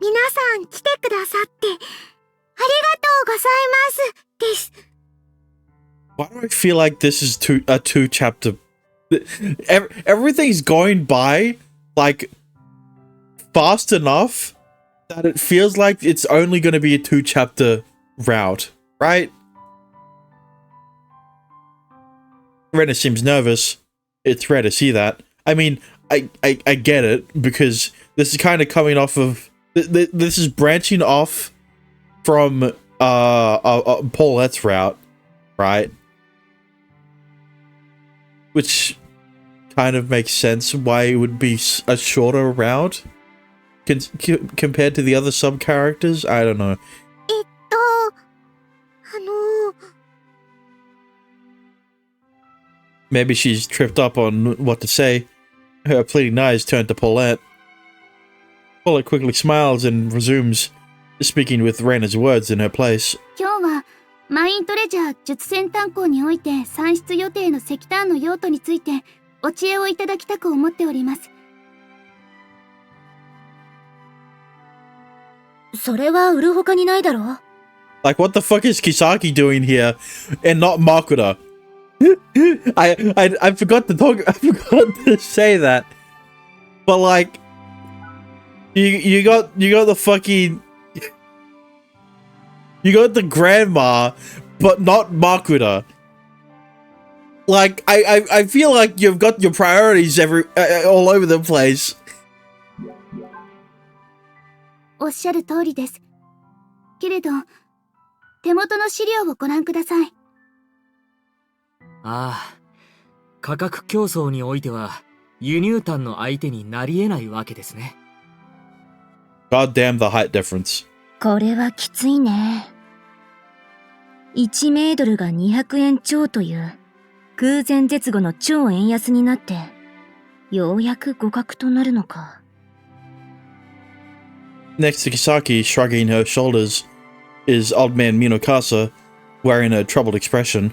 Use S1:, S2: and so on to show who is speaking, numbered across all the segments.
S1: 皆さん来てくださって、ありがとうございます、です。
S2: Why do I feel like this is a two chapter? Everything's going by, like, fast enough that it feels like it's only going to be a 2-chapter route, right? Rena seems nervous. It's rare to see that. I mean, I get it, because this is kind of coming off of... This is branching off from Paulette's route, right? Which kind of makes sense why it would be a shorter route compared to the other sub-characters. I don't know. Maybe she's tripped up on what to say. Her pleading eyes turn to Paulette. Paulette quickly smiles and resumes speaking with Reina's words in her place.
S1: 今日はマイントレジャー術戦炭鉱において産出予定の石炭の用途についてお知恵をいただきたく思っております。それは売るほかにないだろう。
S2: Like, what the fuck is Kisaki doing here and not Makuta? I forgot to talk. I forgot to say that. But like, you got the fucking. You got the grandma, but not Makuta. Like, I feel like you've got your priorities all over the place.
S1: おっしゃる通りです。けれど、手元の資料をご覧ください。
S3: ああ、価格競争においては輸入炭の相手になり得ないわけですね。
S2: God damn the height difference.
S4: これはきついね。1メートルが200円超という空前絶後の超円安になって、ようやく互角となるのか。
S2: Next to Kisaki, shrugging her shoulders, is old man Minokasa, wearing a troubled expression.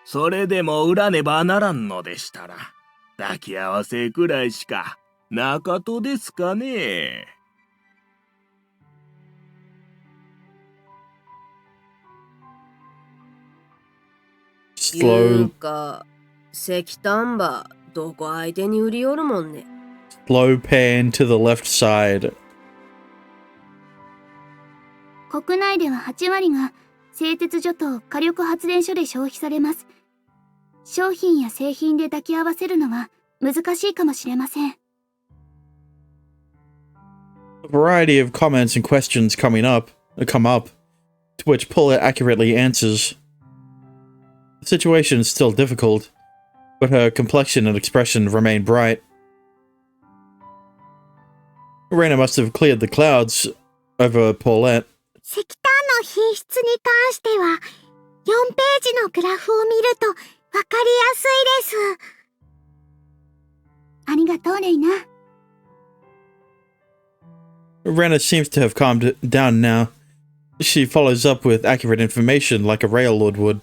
S5: それでも売らねばならんのでしたら、抱き合わせくらいしかなかとですかね。
S2: Slow
S6: 石炭ばどこ相手に売り寄るもんね。
S2: Slow pan to the left side.
S1: 国内では8割が製鉄所と火力発電所で消費されます。商品や製品で抱き合わせるのは難しいかもしれません。
S2: A variety of comments and questions come up, to which Paulette accurately answers. The situation is still difficult, but her complexion and expression remain bright. Reina must have cleared the clouds over Paulette.
S1: 石炭の品質に関しては、4ページのグラフを見るとわかりやすいです。ありがとう、レイナ。
S2: Reina seems to have calmed down now. She follows up with accurate information like a raillord would.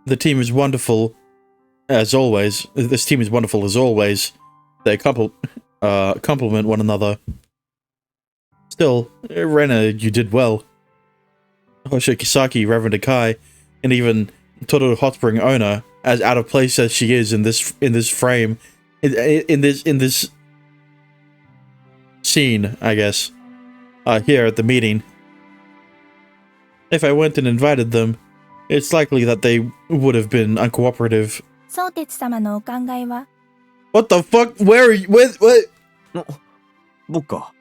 S2: The team is wonderful, as always. This team is wonderful as always. They complement one another. Still, Reina, you did well. Hosho Kisaki, Reverend Akai, and even Toru Hotspring owner, as out of place as she is in this frame, in this scene, I guess, here at the meeting. If I went and invited them, it's likely that they would have been uncooperative.
S7: 相鉄様のお考えは
S2: What the fuck? Where are you? What?
S5: 僕か。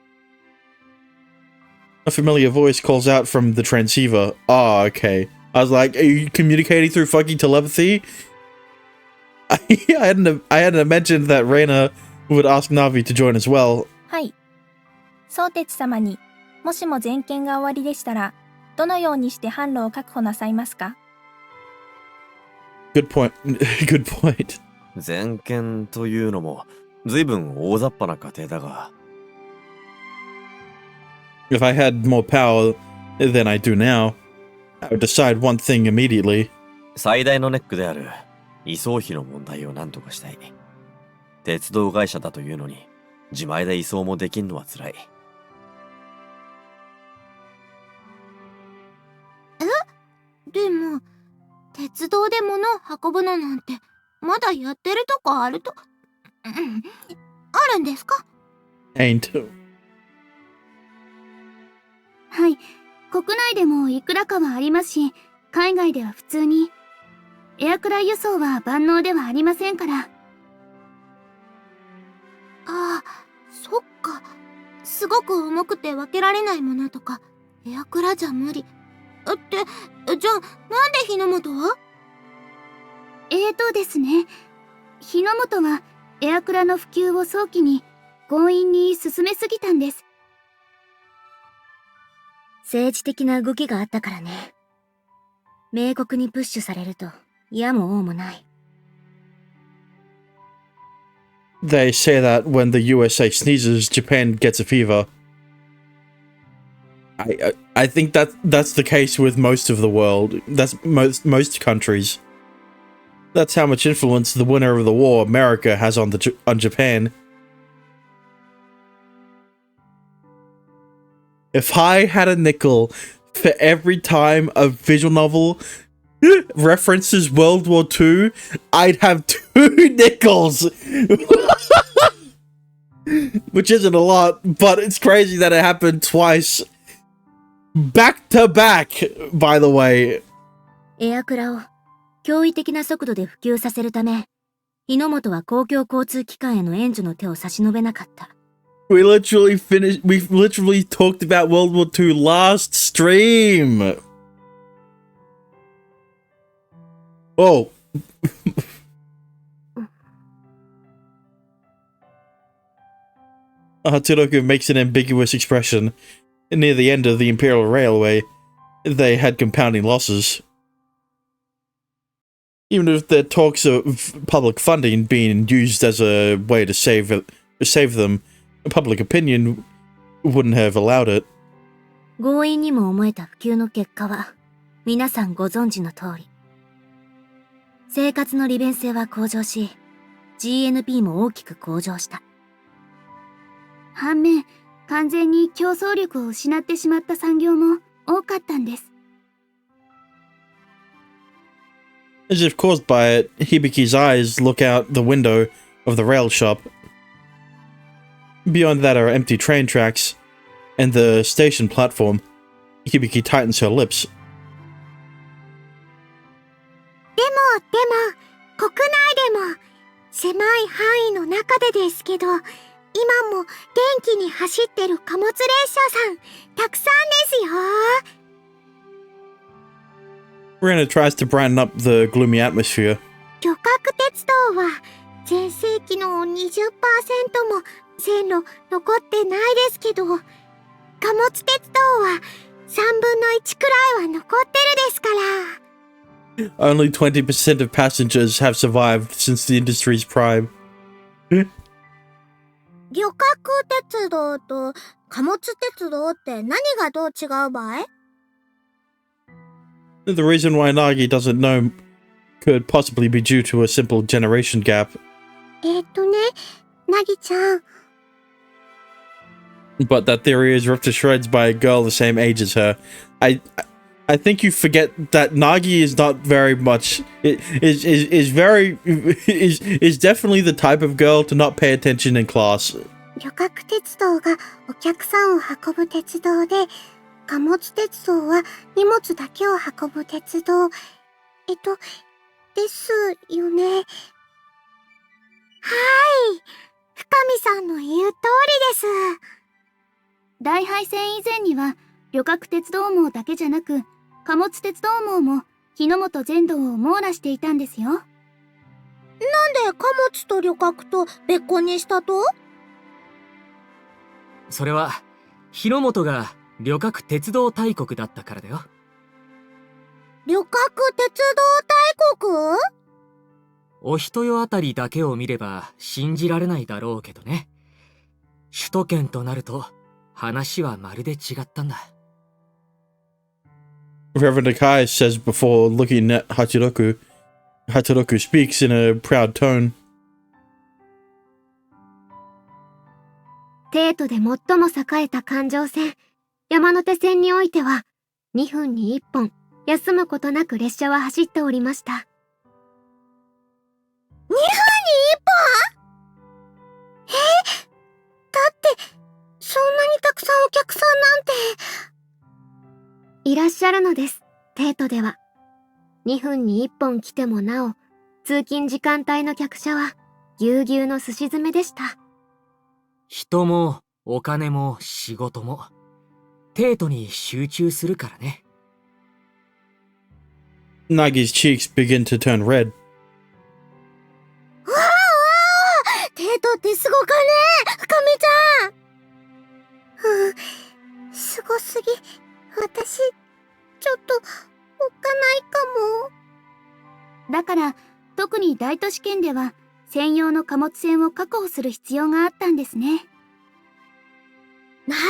S2: A familiar voice calls out from the transceiver. Ah, okay. I was like, are you communicating through fucking telepathy? I hadn't mentioned that Reina would ask Navi to join as well.
S7: はい。相鉄様にもしも全権が終わりでしたら、どのようにして販路を確保なさいますか？
S2: Good point. Good point.
S8: 全権というのも随分大雑把な過程だが。
S2: If I had more power than I do now, I would decide one thing immediately.
S8: 最大のネックである移送費の問題を何とかしたい。鉄道会社だというのに、自前で移送もできんのは辛い。
S9: でも、鉄道で物を運ぶのなんて、まだやってるとこあると、あるんですか？
S2: Ain't.
S1: はい。国内でもいくらかはありますし、海外では普通に。エアクラ輸送は万能ではありませんから。
S9: ああ、そっか。すごく重くて分けられないものとか、エアクラじゃ無理。じゃあ、なんで日の本は？
S1: ですね。日の本はエアクラの普及を早期に強引に進めすぎたんです。
S4: 政治的な動きがあったからね。明国にプッシュされると嫌も王もない。
S2: They say that when the USA sneezes, Japan gets a fever. I think that's the case with most of the world. That's most countries. That's how much influence the winner of the war, America, has on Japan. If I had a nickel for every time a visual novel references World War II, I'd have 2 nickels! Which isn't a lot, but it's crazy that it happened twice. Back to back, by the way.
S4: エアクラを驚異的な速度で普及させるため、日の本は公共交通機関への援助の手を差し伸べなかった。
S2: We literally talked about World War II last stream. Oh. Hatsuroku makes an ambiguous expression. Near the end of the Imperial Railway, they had compounding losses. Even if there are talks of public funding being used as a way to save them, public opinion wouldn't have allowed it.
S4: 強引にも思えた普及の結果は、皆さんご存知の通り。生活の利便性は向上し、GNP も大きく向上した。
S1: 反面、完全に競争力を失ってしまった産業も多かったんです。
S2: As if caused by it, Hibiki's eyes look out the window of the rail shop. Beyond that are empty train tracks and the station platform. Hibiki tightens her lips.
S9: でも、国内でも、狭い範囲の中でですけど、今も元気に走ってる貨物列車さん、たくさんですよ。
S2: Rana tries to brighten up the gloomy atmosphere.
S9: 旅客鉄道は、全盛期の 20% も線路残ってないですけど、貨物鉄道は3分の1くらいは残ってるですから。
S2: Only 20% of passengers have survived since the industry's prime.
S9: 旅客鉄道と貨物鉄道って何がどう違う場合？
S2: The reason why Nagi doesn't know could possibly be due to a simple generation gap.
S9: なぎちゃん。
S2: But that theory is ripped to shreds by a girl the same age as her. I think you forget that Nagi is not very much is definitely the type of girl to not pay attention in class.
S9: 旅客鉄道がお客さんを運ぶ鉄道で、貨物鉄道は荷物だけを運ぶ鉄道。ですよね。はい。深見さんの言う通りです。
S1: 大廃線以前には旅客鉄道網だけじゃなく貨物鉄道網も日の本全道を網羅していたんですよ。なんで
S9: 貨物と旅客と別個にしたと？
S3: それは日の本が旅客鉄道大国だったからだよ。
S9: 旅客鉄道大国？
S3: お人よあたりだけを見れば信じられないだろうけどね。首都圏となると話はまるで違ったんだ。
S2: Reverend Akai says before looking at Hachiroku. Hachiroku speaks in a proud tone.
S9: 帝都で最も栄えた環状線、山手線においては、2分に1本、休むことなく列車は走っておりました。2分に1本？だって、そんなにたくさんお客さんなんて。いらっしゃるのです、帝都では。2分に1本来てもなお、通勤時間帯の客車は、ぎゅうぎゅうのすし詰めでした。
S3: 人もお金も仕事も帝都に集中するからね。
S2: Nagi's cheeks begin to turn red.
S9: わあわあ、帝都ってすごかね、深見ちゃん。すごすぎ。私、ちょっと、おっかないかも。
S1: だから、特に大都市圏では、専用の貨物船を確保する必要があったんですね。
S9: なるほ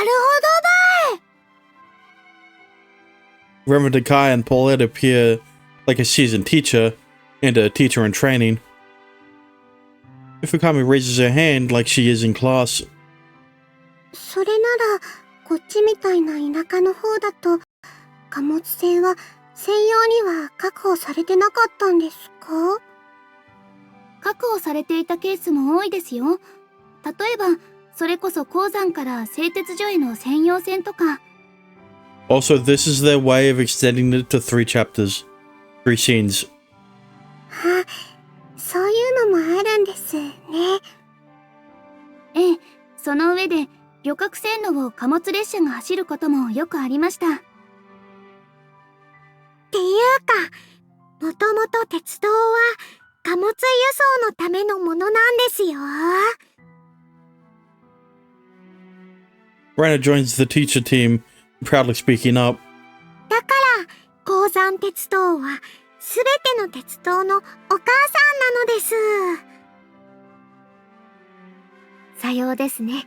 S9: どばい。
S2: Ramadekai and Paulette appear like a seasoned teacher and a teacher in training. Fukami raises her hand like she is in class.
S9: それなら、こっちみたいな田舎の方だと、貨物船は専用には確保されてなかったんですか？
S1: 確保されていたケースも多いですよ。例えば、それこそ鉱山から製鉄所への専用船とか。
S2: Also, this is their way of extending it to 3 chapters. 3 scenes.
S9: あ、そういうのもあるんですね。
S1: ええ、その上で、旅客線路を貨物列車が走ることもよくありました。
S9: っていうか、もともと鉄道は貨物輸送のためのものなんですよ。
S2: Rana joins the teacher team, proudly speaking up.
S9: だから、鉱山鉄道はすべての鉄道のお母さんなのです。さようですね。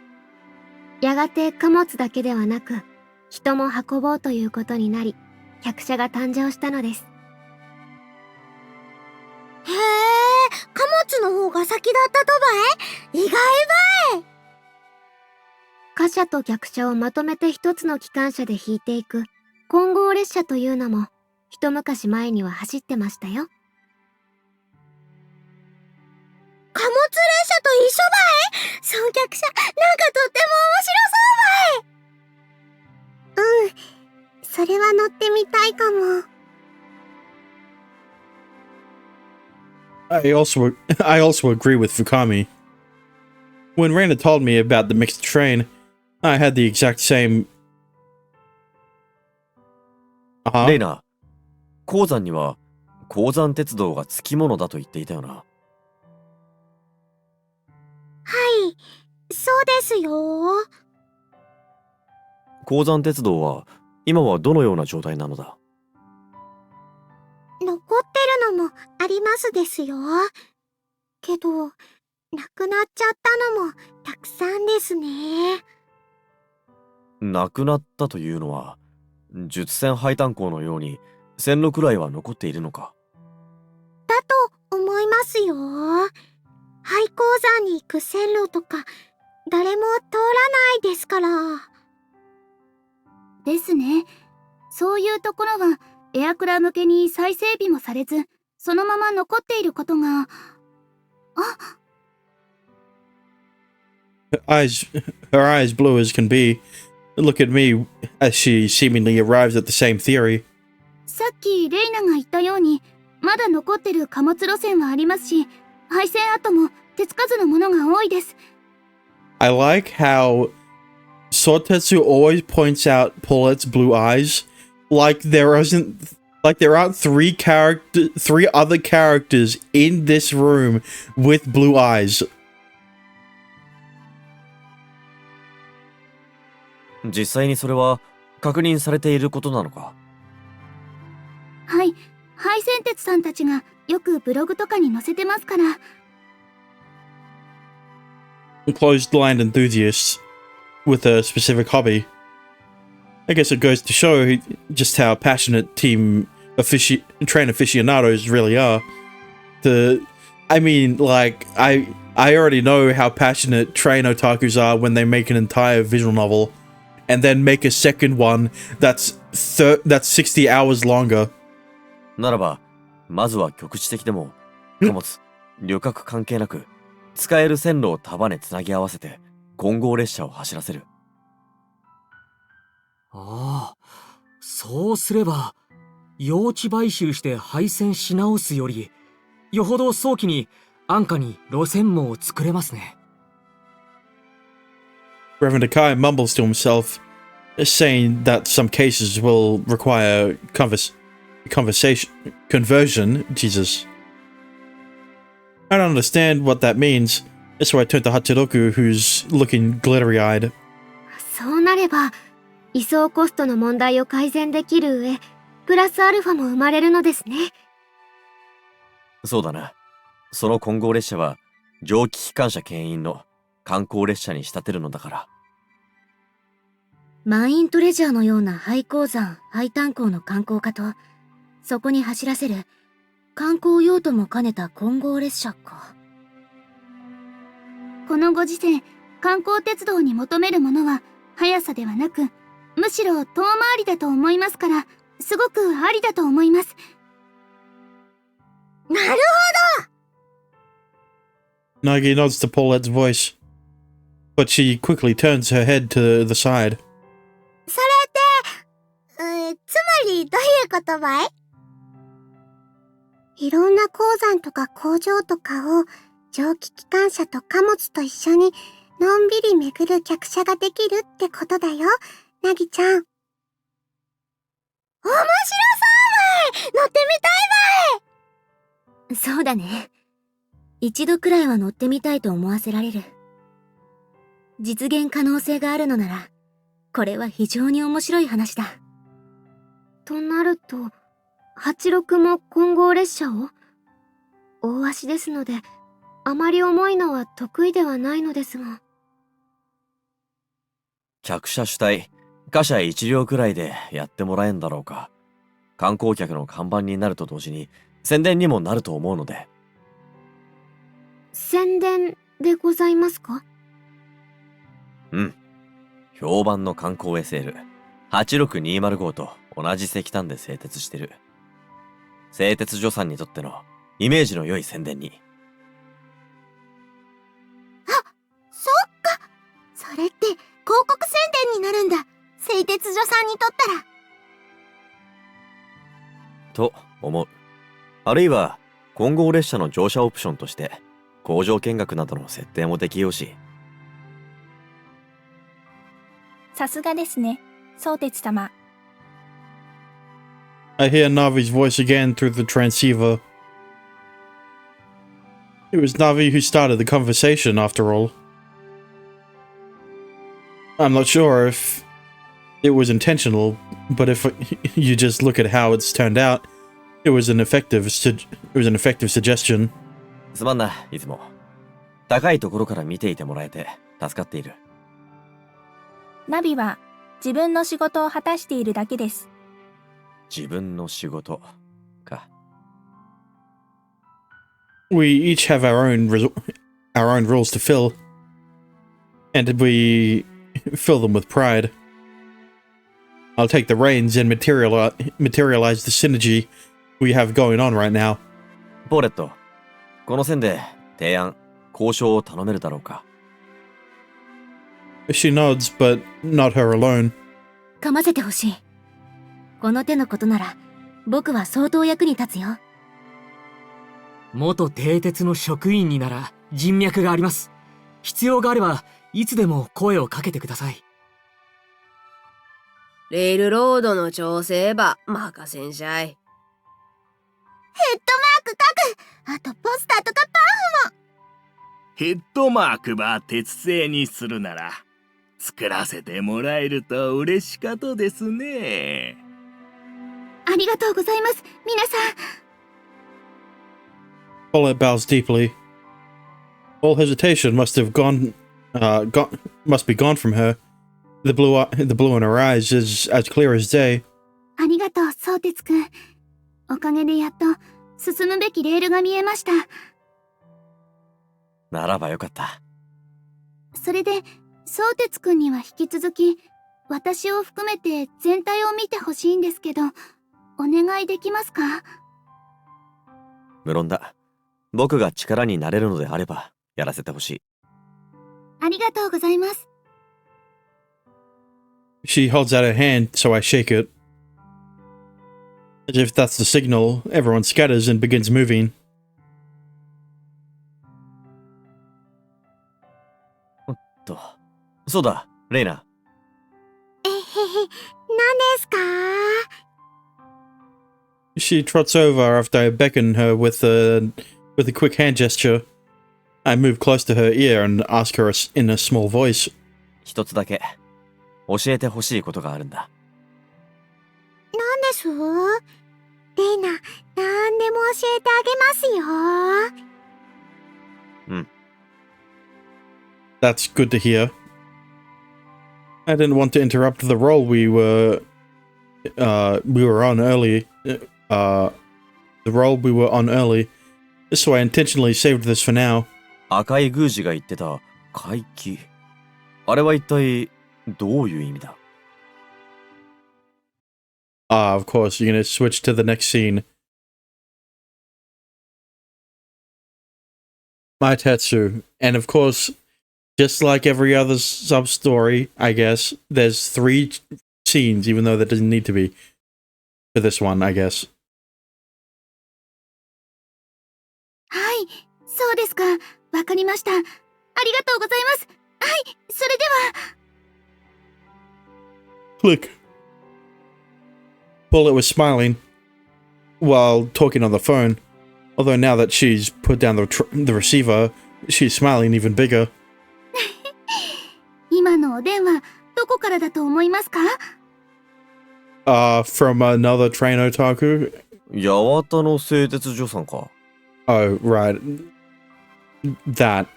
S9: やがて貨物だけではなく、人も運ぼうということになり、客車が誕生したのです。へえ、貨物の方が先だったとばい？意外ばい。貨車と客車をまとめて一つの機関車で引いていく混合列車というのも一昔前には走ってましたよ。貨物列車と一緒ばい？その客車なんかとっても面白そうばい。うん、それは乗ってみたいかも。
S2: I also agree with Fukami. When Rana told me about the mixed train, I had the exact same.
S8: レイナ、鉱山には鉱山鉄道が付き物だと言っていたよな。
S9: はい、そうですよ。
S8: 鉱山鉄道は今はどのような状態なのだ？
S9: 残ってるのもありますですよ。けど、なくなっちゃったのもたくさんですね。
S8: なくなったというのは、術船配炭坑のように線路くらいは残っているのか？
S9: だと思いますよ。廃鉱山に行く線路とか、誰も通らないですから。
S1: ですね。そういうところは、エアクラ向けに再整備もされず、そのまま残っていることが、
S2: Her eyes blue as can be. Look at me as she seemingly arrives at the same theory.
S1: さっきレイナが言ったように、まだ残ってる貨物路線はありますし、廃線跡も手つかずのものが多いです。
S2: I like how Sotetsu always points out Paulette's blue eyes, like there aren't three other characters in this room with blue eyes.
S8: 実際にそれは確認されていることなのか？
S1: はい、廃線鉄さんたちがよくブログとかに載せてますから。
S2: Closed land enthusiasts with a specific hobby. I guess it goes to show just how passionate train aficionados really are. I mean, like, I already know how passionate train otakus are when they make an entire visual novel, and then make a second one that's 60 hours longer.
S8: ならば、まずは局地的でも、貨物、旅客関係なく、使える線路を束ねつなぎ合わせて、混合列車を走らせる。
S3: ああ、そうすれば、用地買収して廃線し直すより、よほど早期に安価に路線網を作れますね。
S2: Reverend Akai mumbles to himself, saying that some cases will require conversion. Jesus. I don't understand what that means, so I turn to Hachiroku, who's looking glittery-eyed.
S9: そうなれば、移送コストの問題を改善できる上、プラスアルファも生まれるのですね。
S8: そうだな。その混合列車は、蒸気機関車牽引の観光列車に仕立てるのだから。
S4: マイントレジャーのような廃鉱山、廃炭鉱の観光化と、そこに走らせる観光用途も兼ねた混合列車か。
S1: このご時世、観光鉄道に求めるものは速さではなく、むしろ遠回りだと思いますから、すごくありだと思います。
S9: なるほど。
S2: Nagi nods to Paulette's voice, but she quickly turns her head to the side.
S9: それって、つまりどういうことばい？いろんな鉱山とか工場とかを蒸気機関車と貨物と一緒にのんびり巡る客車ができるってことだよ、なぎちゃん。面白そうばい！乗ってみたいばい！
S4: そうだね。一度くらいは乗ってみたいと思わせられる。実現可能性があるのなら、これは非常に面白い話だ。
S9: となると、86も混合列車を？大足ですので、あまり重いのは得意ではないのですが。
S8: 客車主体、貨車1両くらいでやってもらえんだろうか。観光客の看板になると同時に、宣伝にもなると思うので。
S9: 宣伝でございますか？
S8: うん。評判の観光 SL86205 と同じ石炭で製鉄してる。製鉄所さんにとってのイメージの良い宣伝に。
S9: あ、そっか。それって広告宣伝になるんだ。製鉄所さんにとったら。
S8: と思う。あるいは混合列車の乗車オプションとして工場見学などの設定もできようし。
S7: さすがですね、相鉄様。
S2: I hear Navi's voice again through the transceiver. It was Navi who started the conversation, after all. I'm not sure if it was intentional, but if you just look at how it's turned out, it was an effective suggestion.
S8: すまんな、いつも。高いところから見ていてもらえて助かっている。
S7: ナビは自分の仕事を果たしているだけです。
S8: 自分の仕事か。
S2: We each have our own roles to fill, and we fill them with pride. I'll take the reins and materialize the synergy we have going on right now.
S8: ポーレット、この線で提案、交渉を頼めるだろうか。
S2: She nods, but not her alone.
S4: かませてほしい。この手のことなら、僕は相当役に立つよ。
S3: 元蹄鉄の職員になら人脈があります。必要があればいつでも声をかけてください。
S6: レールロードの調整ば任せんしゃい。
S9: ヘッドマーク書く。あとポスターとかパンフも。
S5: ヘッドマークば鉄製にするなら作らせてもらえると嬉しかとですね。
S1: ありがとうございます、皆さん。
S2: Paulette bows deeply. All hesitation must be gone from her. The blue in her eyes is as clear as day.
S1: ありがとう、相鉄くん。おかげでやっと進むべきレールが見えました。
S8: ならばよかった。
S1: それで、相鉄くんには引き続き、私を含めて全体を見てほしいんですけど、お願いできますか？
S8: 無論だ。僕が力になれるのであれば、やらせてほしい。
S1: ありがとうございます。
S2: She holds out her hand, so I shake it. As if that's the signal, everyone scatters and begins moving.
S8: そうだ、レイナ。
S9: えへへ、何ですか？
S2: She trots over after I beckon her with a quick hand gesture. I move close to her ear and ask her in a small voice.
S8: 一つだけ、教えてほしいことがあるんだ。
S9: 何です？レイナ、何でも教えてあげますよ。
S8: うん。
S2: That's good to hear. I didn't want to interrupt the role we were on early. The role we were on early. So I intentionally saved this for now.
S8: 赤い宮司が言ってた怪奇。あれは一体どういう意味だ？
S2: Of course, you're gonna switch to the next scene. Maitetsu. And of course, just like every other sub-story, I guess, there's 3 scenes, even though there doesn't need to be. For this one, I guess.
S1: はい、そうですか。わかりました。ありがとうございます。はい、それでは。
S2: Click. Bullet was smiling while talking on the phone. Although now that she's put down the receiver, she's smiling even bigger.
S1: 今のお電話、どこからだと思いますか？
S2: From another train otaku.
S8: 八幡の製鉄所さんか。
S2: Oh, right. That.
S1: 残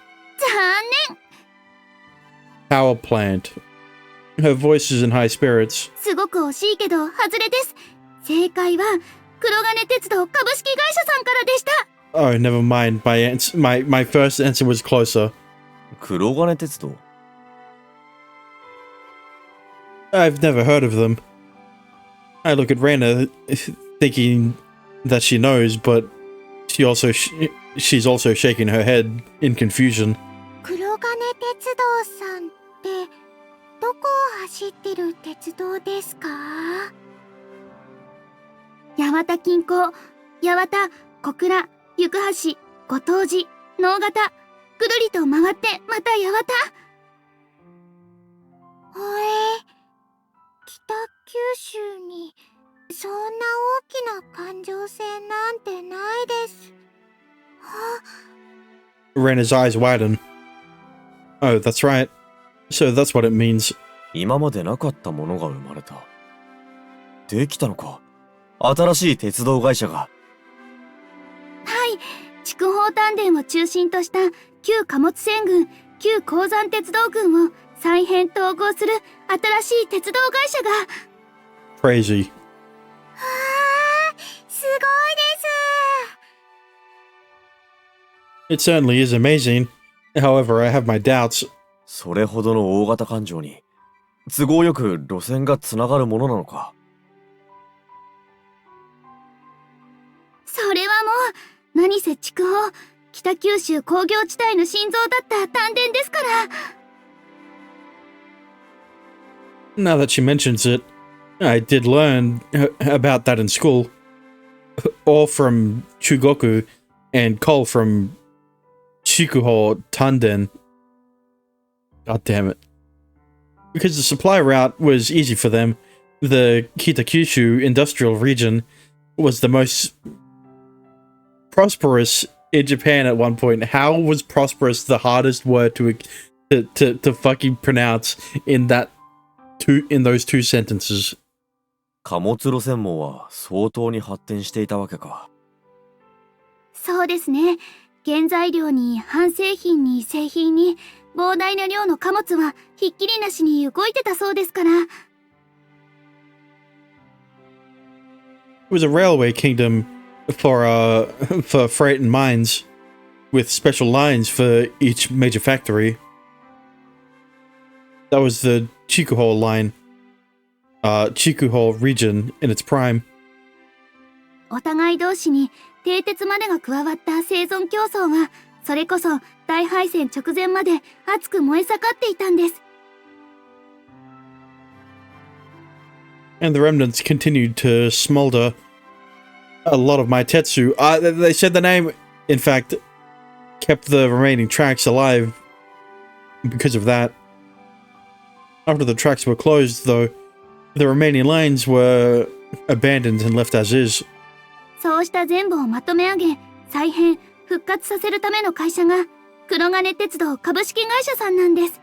S1: 念。
S2: Power plant. Her voice is in high spirits.
S1: すごく惜しいけど、外れです。正解は、黒金鉄道株式会社さんからでした。
S2: Oh, never mind. My first answer was closer.
S8: 黒金鉄道？
S2: I've never heard of them. I look at Reina, thinking that she knows, but she's also shaking her head in confusion.
S9: 黒金鉄道さんってどこを走ってる鉄道ですか？
S1: 八幡近郊、八幡、小倉、行橋、ご当寺、能形、ぐるりと回ってまた八幡。
S9: 北九州にそんな大きな環状線なんてないです。
S2: Rena's eyes widen. Oh, that's right. So that's what it means.
S8: 今までなかったものが生まれた。できたのか。新しい鉄道会社が。
S1: はい、筑豊丹田を中心とした旧貨物船群、旧鉱山鉄道群を再編統合する新しい鉄道会社が。
S2: Crazy.
S9: すごいです。
S2: It certainly is amazing. However, I have my doubts.
S8: それほどの大型環状に都合よく路線がつながるものなのか。
S1: それはもう何せ筑豊、北九州工業地帯の心臓だった丹田ですから。
S2: Now that she mentions it, I did learn about that in school. All from Chugoku and coal from Shikuho Tanden. God damn it. Because the supply route was easy for them, the Kitakyushu industrial region was the most prosperous in Japan at one point. How was prosperous the hardest word to fucking pronounce in those 2 sentences?
S8: 貨物路線網は相当に発展していたわけか。
S1: そうですね。原材料に半製品に製品に膨大な量の貨物はひっきりなしに動いてたそうですから。
S2: It was a railway kingdom for freight and mines. with special lines for each major factory. That was the Chikuho line. Chikuho region in its prime.
S1: お互い同士に蹄鉄までが加わった生存競争は、それこそ大敗戦直前まで熱く燃え盛っていたんです。
S2: And the remnants continued to smolder. A lot of Maitetsu, they said the name, in fact, kept the remaining tracks alive because of that. After the tracks were closed, though, the remaining lines were abandoned and left as is.
S1: そうした全部をまとめ上げ、再編、復活させるための会社が、黒金鉄道株式会社さんなんです。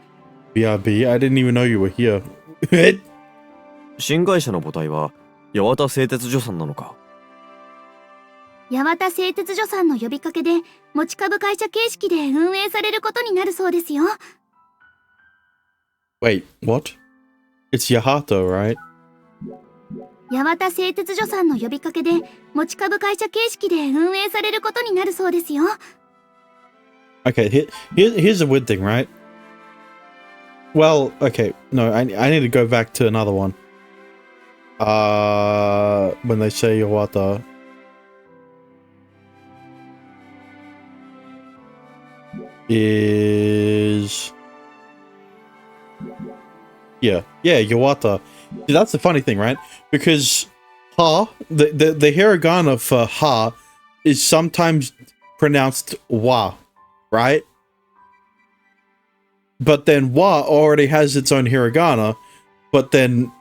S2: BRB, I didn't even know you were here.
S8: 新会社の母体は、八幡製鉄所さんなのか。
S1: 八幡製鉄所さんの呼びかけで、持ち株会社形式で運営されることになるそうですよ。
S2: Wait, what? It's Yahato, right?
S1: 八幡製鉄所さんの呼びかけで、持ち株会社形式で運営されることになるそうですよ。
S2: Okay, here's a weird thing, right? Well, okay, no, I need to go back to another one. When they say Yawata. Is... Yeah, Yawata. See, that's the funny thing, right? Because Ha, the hiragana for Ha is sometimes pronounced Wa, right? But then Wa already has its own hiragana, but then,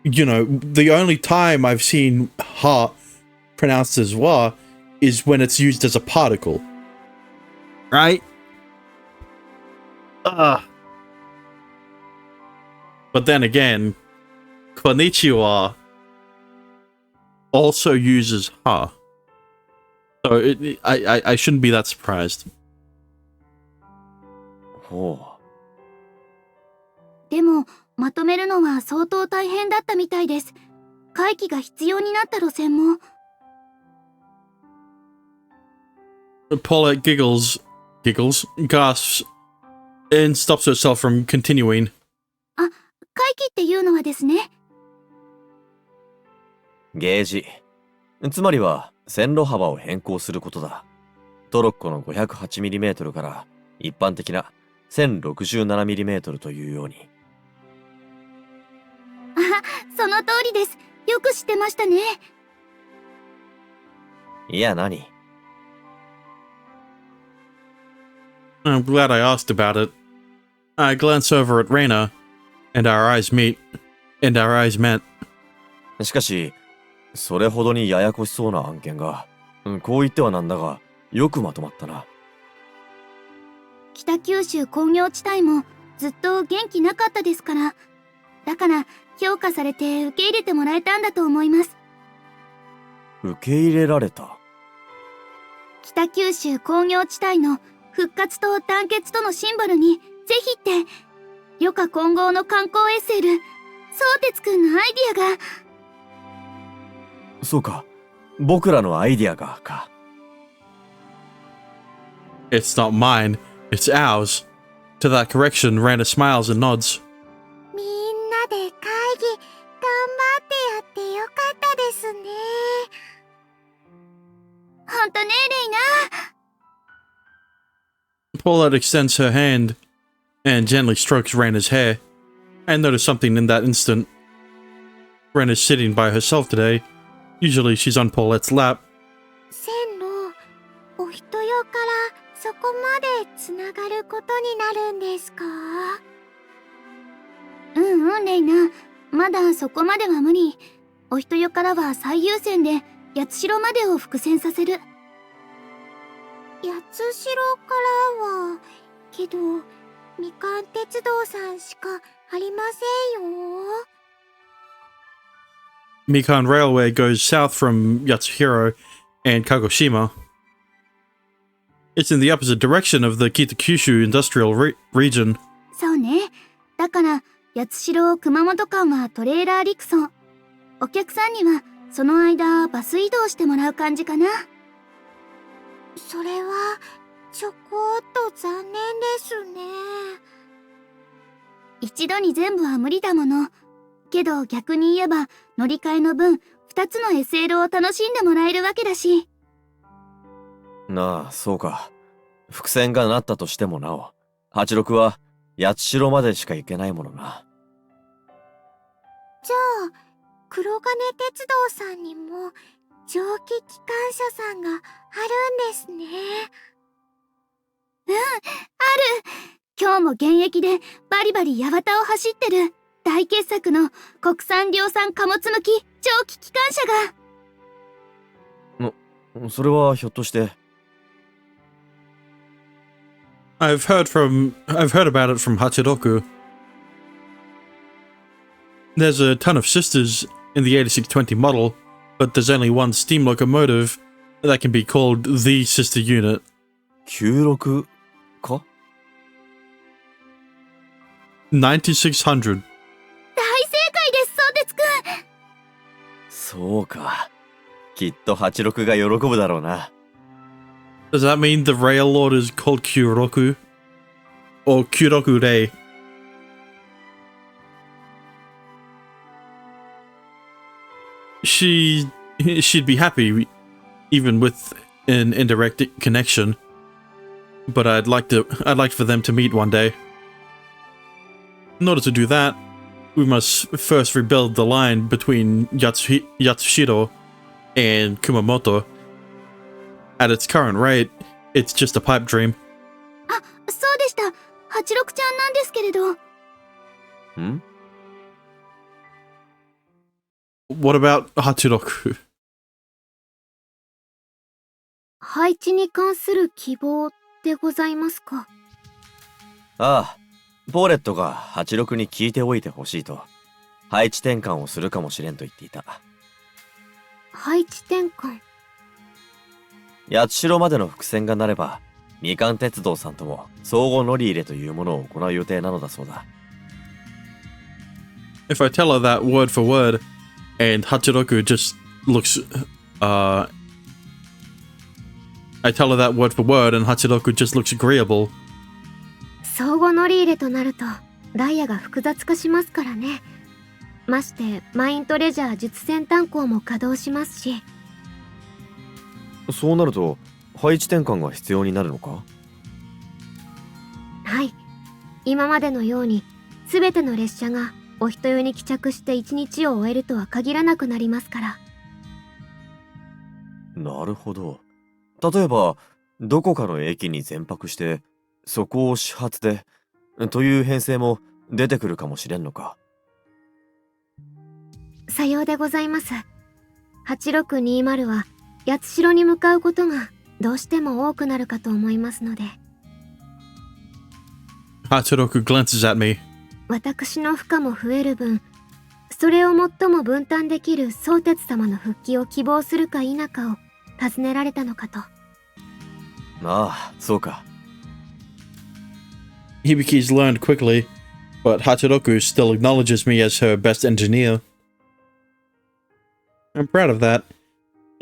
S2: you know, the only time I've seen Ha pronounced as Wa is when it's used as a particle. Right? But then again, Konnichiwa also uses Ha. So I shouldn't be that surprised.
S8: ほ
S1: でも、まとめるのは相当大変だったみたいです。回帰が必要になった路線も。
S2: Paulette gasps, and stops herself from continuing.
S1: 回帰っていうのはですね。
S8: ゲージ。つまりは、線路幅を変更することだ。トロッコの 508mm から一般的な 1067mm というように。
S1: その通りです。よく知ってましたね。
S8: いや、何？
S2: I'm glad I asked about it. I glance over at Reina, and our eyes meet, and our eyes met.
S8: しかし、それほどにややこしそうな案件が、こう言ってはなんだが、よくまとまったな。
S1: 北九州工業地帯もずっと元気なかったですから。だから評価されて受け入れてもらえたんだと思います。
S8: 受け入れられた？
S1: 北九州工業地帯の復活と団結とのシンボルにぜひって、余暇混合の観光 SL、相鉄くんのアイディアが。
S8: そうか、僕らのアイディアがか。
S2: It's not mine, it's ours. To that correction, Reina smiles and nods.
S9: みんなで会議頑張ってやってよかったですね。
S1: ほんとね、レイナ。
S2: Paulette extends her hand and gently strokes Reina's hair. I notice something in that instant. Reina's sitting by herself today. Usually she's on Paulette's lap.
S9: 線路、お人よからそこまでつながることになるんですか？
S1: レイナ。まだそこまでは無理。お人よからは最優先で八代までを伏線させる。
S9: 八代からは、けど、みかん鉄道さんしかありませんよ。
S2: Mikan Railway goes south from Yatsuhiro and Kagoshima. It's in the opposite direction of the Kitakyushu industrial region.
S1: そうね。だから、八代熊本間はトレーラー陸送。お客さんには、その間、バス移動してもらう感じかな。
S9: それは、ちょこっと残念ですね。
S1: 一度に全部は無理だもの。けど逆に言えば乗り換えの分2つの SL を楽しんでもらえるわけだし。
S8: なあ、そうか。伏線がなったとしてもなお、86は八代までしか行けないものな。
S9: じゃあ、黒金鉄道さんにも蒸気機関車さんがあるんですね。
S1: うん、ある。今日も現役でバリバリ八幡を走ってる大傑作の国産量産貨物向き蒸気機関車
S8: が。それはひょっとして。
S2: I've heard about it from Hachiroku. There's a ton of sisters in the 8620 model, but there's only one steam locomotive that can be called the sister unit.
S8: 96か
S2: 9600.
S1: 大正解です、相鉄くん。
S8: そうか。きっと86が喜ぶだろうな。
S2: Does that mean the rail lord is called Kyuroku? Or Kyuroku Rei? She'd be happy, even with an indirect connection. But I'd like for them to meet one day. In order to do that, we must first rebuild the line between Yatsushiro and Kumamoto. At its current rate, it's just a pipe dream.
S1: あ、そうでした。86ちゃんなんですけれど。
S8: ん？
S2: What about Hachiroku?
S9: 配置に関する希望でございますか？
S8: ああ、ポーレットが86に聞いておいてほしいと、配置転換をするかもしれんと言っていた。
S9: 配置転換。
S8: 八代までの伏線がなれば、みかん鉄道さんとも相互乗り入れというものを行う予定なのだそうだ。
S2: If I tell her that word for word, and Hachiroku just looks, I tell her that word for word, and Hachiroku just looks agreeable.
S9: 相互乗り入れとなるとダイヤが複雑化しますからね。ましてマイントレジャー術先端校も稼働しますし。
S8: そうなると配置転換が必要になるのか？
S9: はい。今までのように全ての列車がお人湯に帰着して1日を終えるとは限らなくなりますから。
S8: なるほど。例えばどこかの駅に全泊してそこを始発でという編成も出てくるかもしれんのか？
S9: さようでございます。8620は八代に向かうことがどうしても多くなるかと思いますので。
S2: Hachiroku glances at me.
S9: 私の負荷も増える分、それを最も分担できる相鉄様の復帰を希望するか否かを尋ねられたのかと。
S8: ああ、そうか。
S2: Hibiki's learned quickly, but Hachiroku still acknowledges me as her best engineer. I'm proud of that,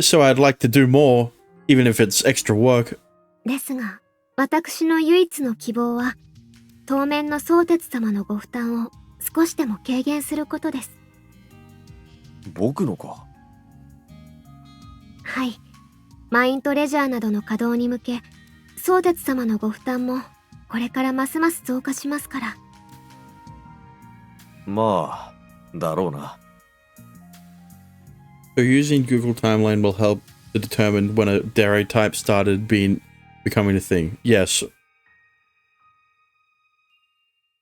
S2: so I'd like to do more, even if it's extra work.
S9: ですが、私の唯一の希望は、当面の相鉄様のご負担を少しでも軽減することです。
S8: 僕のか？
S9: はい。マイントレジャーなどの稼働に向け、相鉄様のご負担もこれからますます増加しますから。
S8: まあ、だろうな。
S2: So using Google Timeline will help to determine when a dairy type started becoming a thing. Yes.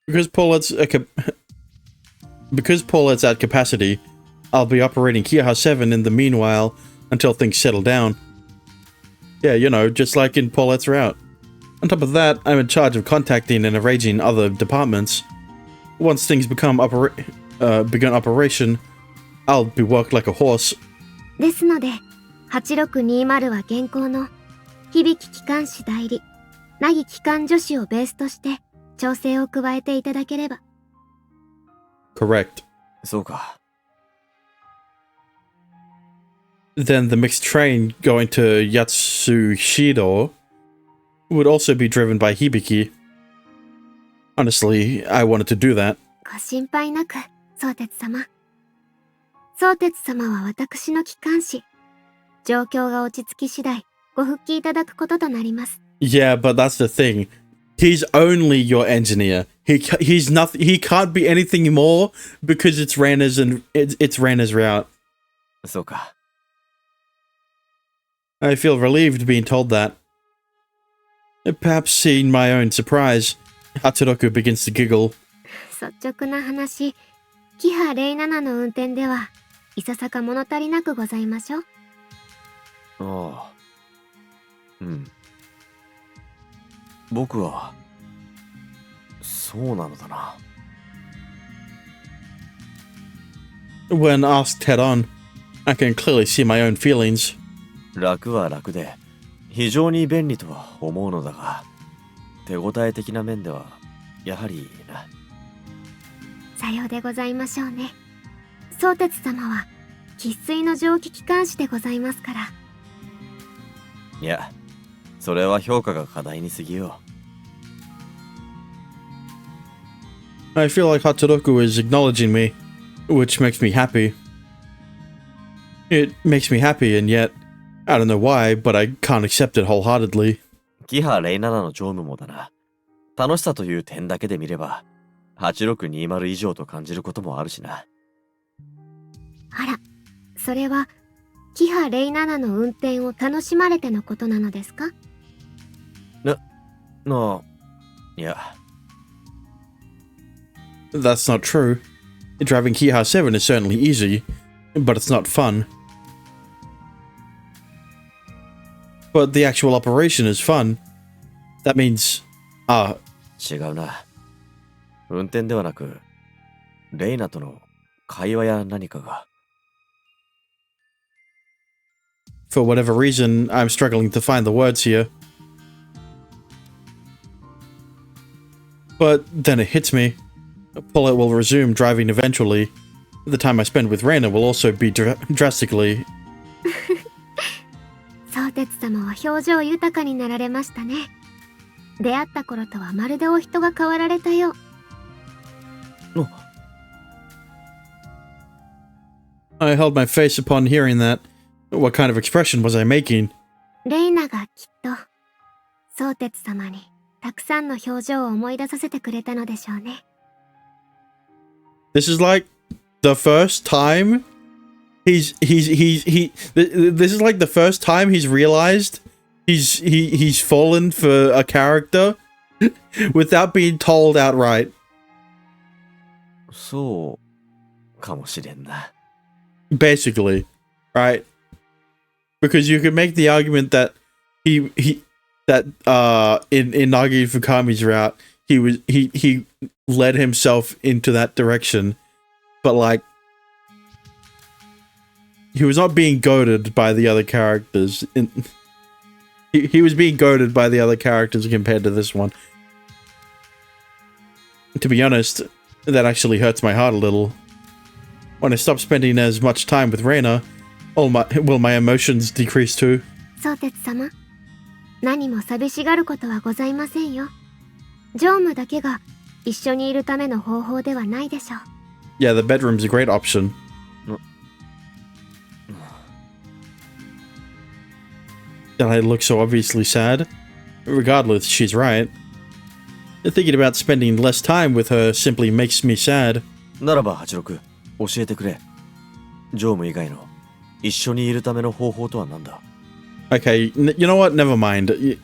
S2: Because Paulette's at capacity, I'll be operating Kiaha 7 in the meanwhile until things settle down. Yeah, you know, just like in Paulette's route. On top of that, I'm in charge of contacting and arranging other departments. Once things begin operation, I'll be worked like a horse.
S9: ですので、8620は現行の響機関士代理、凪機関助手をベースとして調整を加えていただければ。
S2: Correct.
S8: そうか。
S2: Then the mixed train going to Yatsushiro would also be driven by Hibiki. Honestly, I wanted to do that.
S9: ご心配なく、相鉄様。相鉄様は私の機関士。状況が落ち着き次第、ご復帰いただくこととなります。
S2: Yeah, but that's the thing. He's only your engineer. He's nothing. He can't be anything more because it's Reina's and it's Reina's route.
S8: そうか。
S2: I feel relieved being told that. Perhaps seeing my own surprise, Hatsuroku begins to giggle.
S9: 率直な話、キハ07の運転では、いささか物足りなくございましょう。
S8: ああ。うん。僕は、そうなのだな。
S2: When asked head on, I can clearly see my own feelings.
S8: 楽は楽で、非常に便利とは思うのだが、手応え的な面では、やはりな。
S9: さようでございましょうね。相鉄様は、生粋の蒸気機関士でございますから。
S8: いや、それは評価が課題に過ぎよ
S2: I feel like Hatsuroku is acknowledging me, which makes me happy. It makes me happy, and yet, I don't know why, but I can't accept it wholeheartedly.
S8: キハ07の乗務もだな。楽しさという点だけで見れば、8620以上と感じることもあるしな。
S9: あら、それは、キハ07の運転を楽しまれてのことなのですか？
S8: いや。
S2: That's not true. Driving Kiha 7 is certainly easy, but it's not fun. But the actual operation is fun. That means,
S8: 違うな。運転ではなく、レイナとの会話や何かが。
S2: for whatever reason, I'm struggling to find the words here. But then it hits me. Paulette will resume driving eventually. The time I spend with Reina will also be drastically.
S9: 相鉄様は表情豊かになられましたね。出会った頃とはまるでお人が変わられたよ。
S2: I held my face upon hearing that. What kind of expression was I making?
S9: レイナがきっと、相鉄様にたくさんの表情を思い出させてくれたのでしょうね。
S2: This is like the first time this is like the first time he's realized he's fallen for a character without being told outright.
S8: そうかもしれんな。
S2: Basically, right? Because you could make the argument that in Nagi Fukami's route, he led himself into that direction, but like he was not being goaded by the other characters. He was being goaded by the other characters compared to this one. To be honest, that actually hurts my heart a little. When I stop spending as much time with Reina, will my emotions decrease too?
S9: 相鉄様、何も寂しがることはございませんよ。乗務だけが一緒にいるための方法ではないでしょう。
S2: Yeah, the bedroom's a great option. That I look so obviously sad. Regardless, she's right. Thinking about spending less time with her simply makes me sad.
S8: ならば86、教えてくれ。乗務以外の一緒にいるための方法とは何だ？
S2: Okay, you know what? Never mind.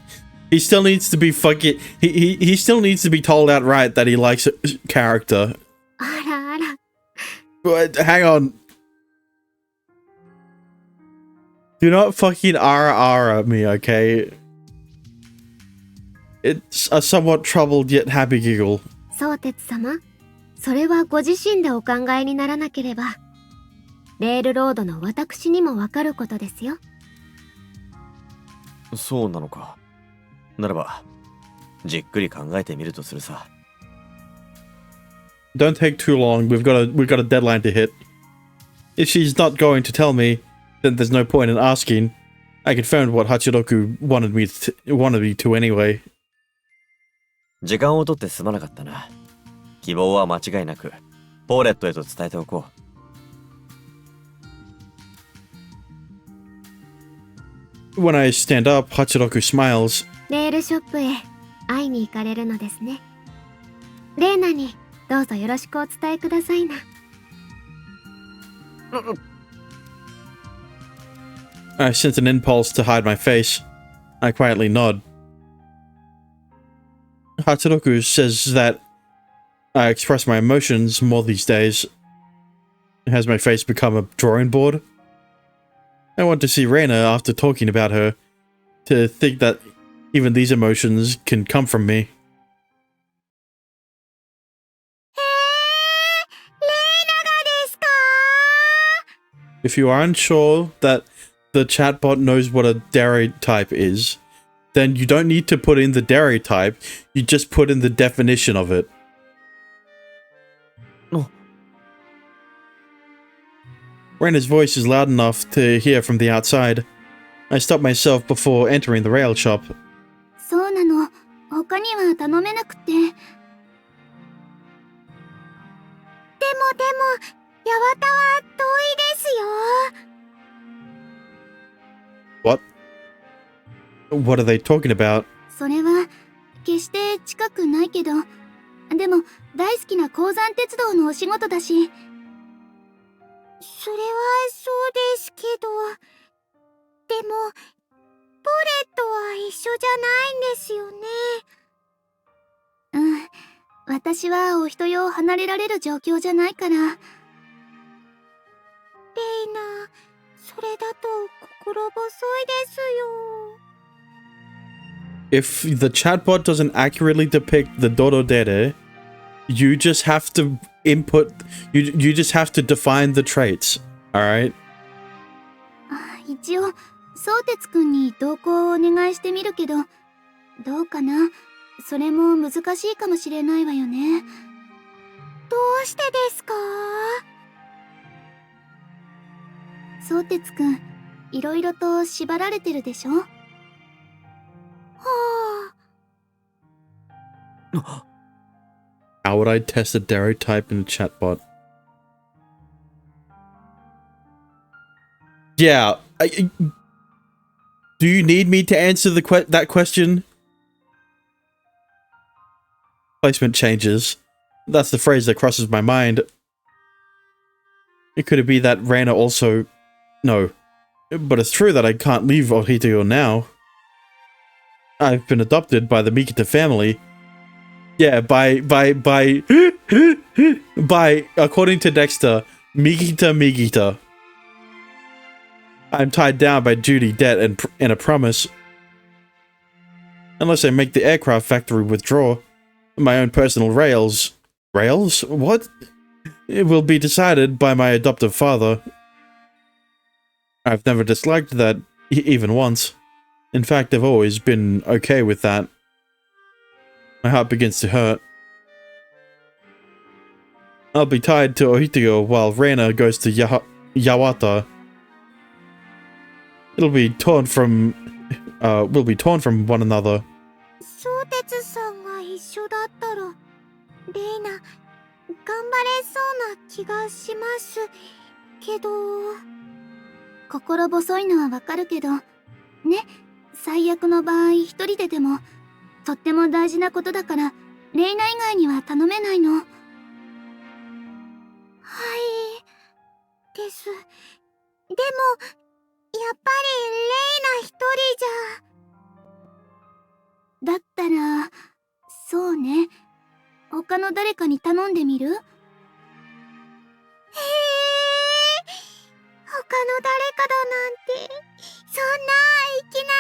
S2: He still needs to be fucking. He still needs to be told outright that he likes a character.
S9: あらあら。
S2: But hang on. Do not fucking ara me, okay? It's a somewhat troubled yet happy giggle.
S9: 相鉄様、それはご自身でお考えにならなければ、レールロードの私にもわかることですよ。
S8: そうなのか。ならば、じっくり考えてみるとするさ。
S2: Don't take too long. We've got a deadline to hit. If she's not going to tell me, then there's no point in asking. I confirmed what Hachiroku wanted me to anyway.
S8: 時間をとってすまなかったな。希望は間違いなく、ポーレットへと伝えておこ
S2: う。When I stand up, Hachiroku smiles.
S9: ネイルショップへ会いに行かれるのですね。レイナにどうぞよろしくお伝えくださいな。
S2: I sense an impulse to hide my face. I quietly nod. Hachiroku says that I express my emotions more these days. Has my face become a drawing board? I want to see Reina after talking about her, to think that even these emotions can come from me. If you are unsure that the chatbot knows what a dairy type is, then you don't need to put in the dairy type, you just put in the definition of it.
S8: Oh.
S2: Reina's voice is loud enough to hear from the outside. I stop myself before entering the rail shop.
S1: そうなの。他には頼めなくて。でも、八幡は遠いですよ。
S2: What? What are they talking about?
S1: それは、決して近くないけど、でも、大好きな鉱山鉄道のお仕事だし。それはそうですけど、でも、ポレットは一緒じゃないんですよね。うん、私はお人よ離れられる状況じゃないから。レイナ、それだと心細いですよ。
S2: If the chatbot doesn't accurately depict the Dorodere, you just have to input, you just have to define the traits, alright?
S1: 一応、相鉄くんに同行をお願いしてみるけど、どうかな？それも難しいかもしれないわよね。どうしてですか？相鉄くん、いろいろと縛られてるでしょ？は
S8: あ。
S2: How would I test a dairy type in a chatbot? Yeah, do you need me to answer that question? Placement changes. That's the phrase that crosses my mind. It could be that Reina also... No. But it's true that I can't leave Ohitio now. I've been adopted by the Mikita family. Yeah, by, according to Dexter, Mikita. I'm tied down by duty, debt, and a promise. Unless I make the aircraft factory withdraw my own personal rails. Rails? What? It will be decided by my adoptive father. I've never disliked that, even once. In fact, I've always been okay with that. My heart begins to hurt. I'll be tied to Ohitio while Reina goes to Yawata. We'll be torn from one another.
S9: 相鉄さんが一緒だったら、レイナ、頑張れそうな気がしますけど。
S1: 心細いのはわかるけど、ね、最悪の場合一人ででも、とっても大事なことだから、レイナ以外には頼めないの。はい、です。でも、やっぱりレイナ一人じゃ。だったら、そうね。他の誰かに頼んでみる？他の
S9: 誰かだなんて、そんないきな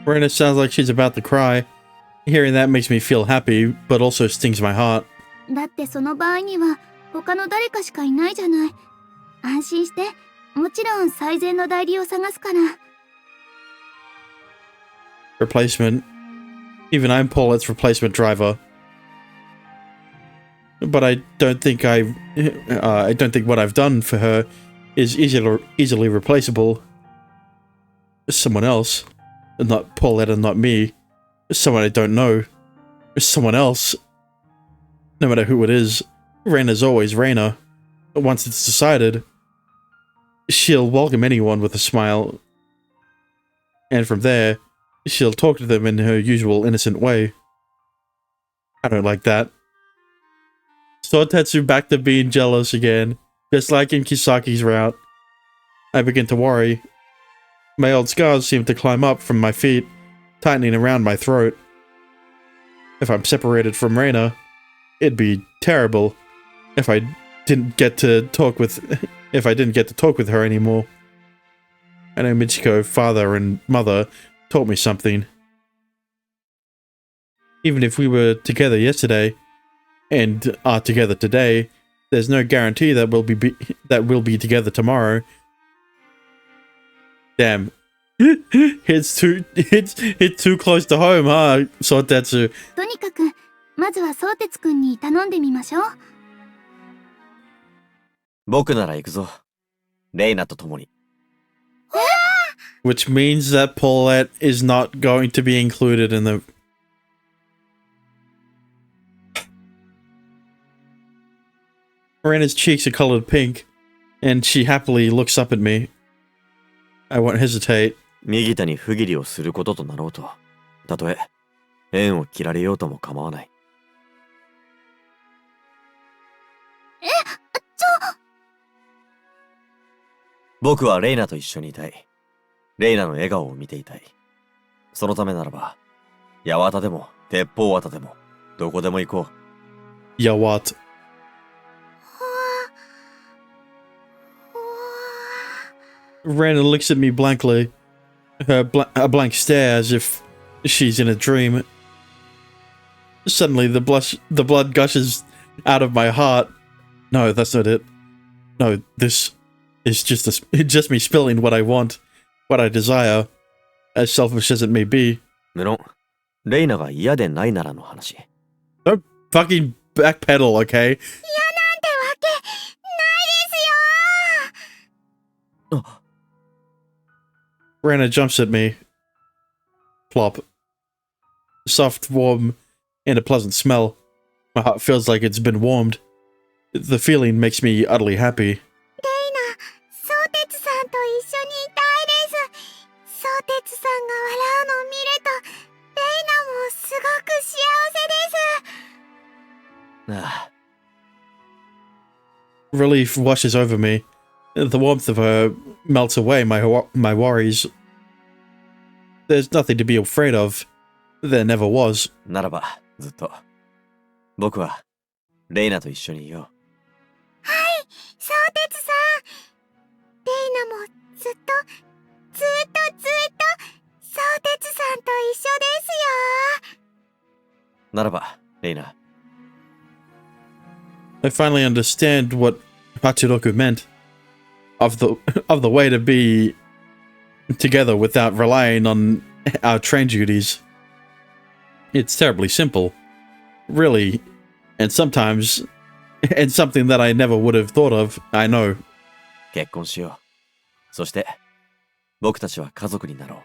S9: り。
S2: Reina sounds like she's about to cry. Hearing that makes me feel happy, but also stings my heart.
S1: だってその場合には、他の誰かしかいないじゃない。安心して、もちろん最善の代理を探すから。
S2: Replacement. Even I'm Paulette's replacement driver. But I don't think what I've done for her is easily replaceable. Someone else. Not Paulette and not me. Someone I don't know. Someone else. No matter who it is, Reina's always Reina. Once it's decided, she'll welcome anyone with a smile. And from there, she'll talk to them in her usual innocent way. I don't like that. Sotetsu back to being jealous again, just like in Kisaki's route. I begin to worry. My old scars seem to climb up from my feet, tightening around my throat. If I'm separated from Reina, it'd be terrible if I didn't get to talk with her anymore. I know Michiko, father and mother, taught me something. Even if we were together yesterday and are together today, there's no guarantee that we'll be together tomorrow. Damn. It's too close to home, huh, Sotetsu?
S1: とにかく、まずは相鉄くんに頼んでみましょう。
S8: 僕なら行くぞ。レイナと共に。
S2: Which means that Paulette is not going to be included in the... Reina's cheeks are colored pink, and she happily looks up at me. I won't hesitate.
S8: 右手に不義理をすることとなろうと、たとえ縁を切られようとも構わない。僕はレイナと一緒にいたい。レイナの笑顔を見ていたい。そのためならば、八幡でも鉄砲綿でもどこでも行こう。
S2: Yawat. Reina looks at me blankly, a blank stare as if she's in a dream. Suddenly, the blood gushes out of my heart. No, that's not it. No, this is just me spilling what I want, what I desire, as selfish as it may be.
S8: 無論、レイナが嫌でないならの話。
S2: Don't fucking backpedal, okay?
S8: あ、
S2: Reina jumps at me. Plop. Soft, warm, and a pleasant smell. My heart feels like it's been warmed. The feeling makes me utterly happy.
S9: 相鉄さんと一緒にいたいです。相鉄さんが笑うのを見ると、レイナもすごく幸せです。
S8: ああ、
S2: Relief washes over me. The warmth of her melts away my worries. There's nothing to be afraid of. There never was.
S8: ならば、ずっと。僕は、レイナと一緒にいよう。
S9: 相鉄さん。レイナもずっと相鉄さんと一緒ですよ。
S8: ならば、レイナ。
S2: I finally understand what Hachiroku meant. Of the way to be together without relying on our train duties. It's terribly simple. Really. And sometimes... And something that I never would have thought of, I know.
S8: 結婚しよう。そして、僕たちは家族になろう。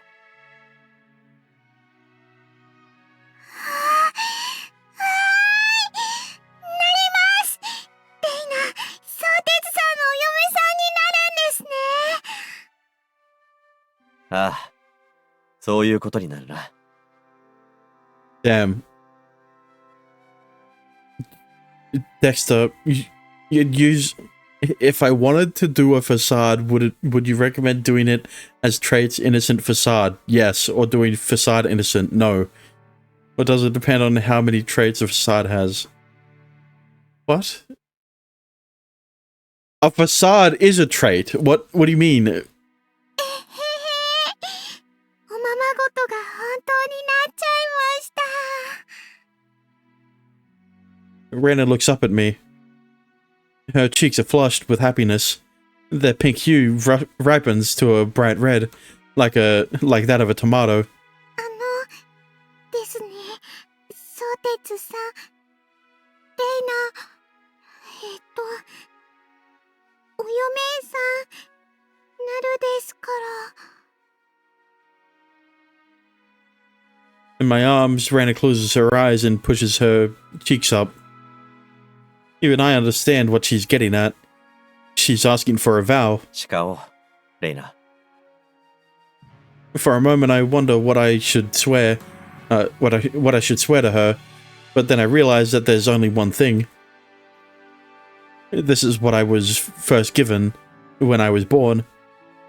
S8: ああ、そういうことになるな。
S2: Damn. Dexter, you'd use... If I wanted to do a facade, would you recommend doing it as traits innocent facade? Yes. Or doing facade innocent? No. Or does it depend on how many traits a facade has? What? A facade is a trait. What do you mean?
S9: おままごとが本当になっちゃいました。
S2: Reina looks up at me. Her cheeks are flushed with happiness. Their pink hue ripens to a bright red, like that of a tomato.
S9: ですね、相鉄さん、レイナ、お嫁さんなるですから。
S2: In my arms, Rana closes her eyes and pushes her cheeks up. Even I understand what she's getting at. She's asking for a vow.
S8: 誓おう、レイナ。
S2: For a moment, I wonder what I should swear, what I should swear to her, but then I realize that there's only one thing. This is what I was first given when I was born,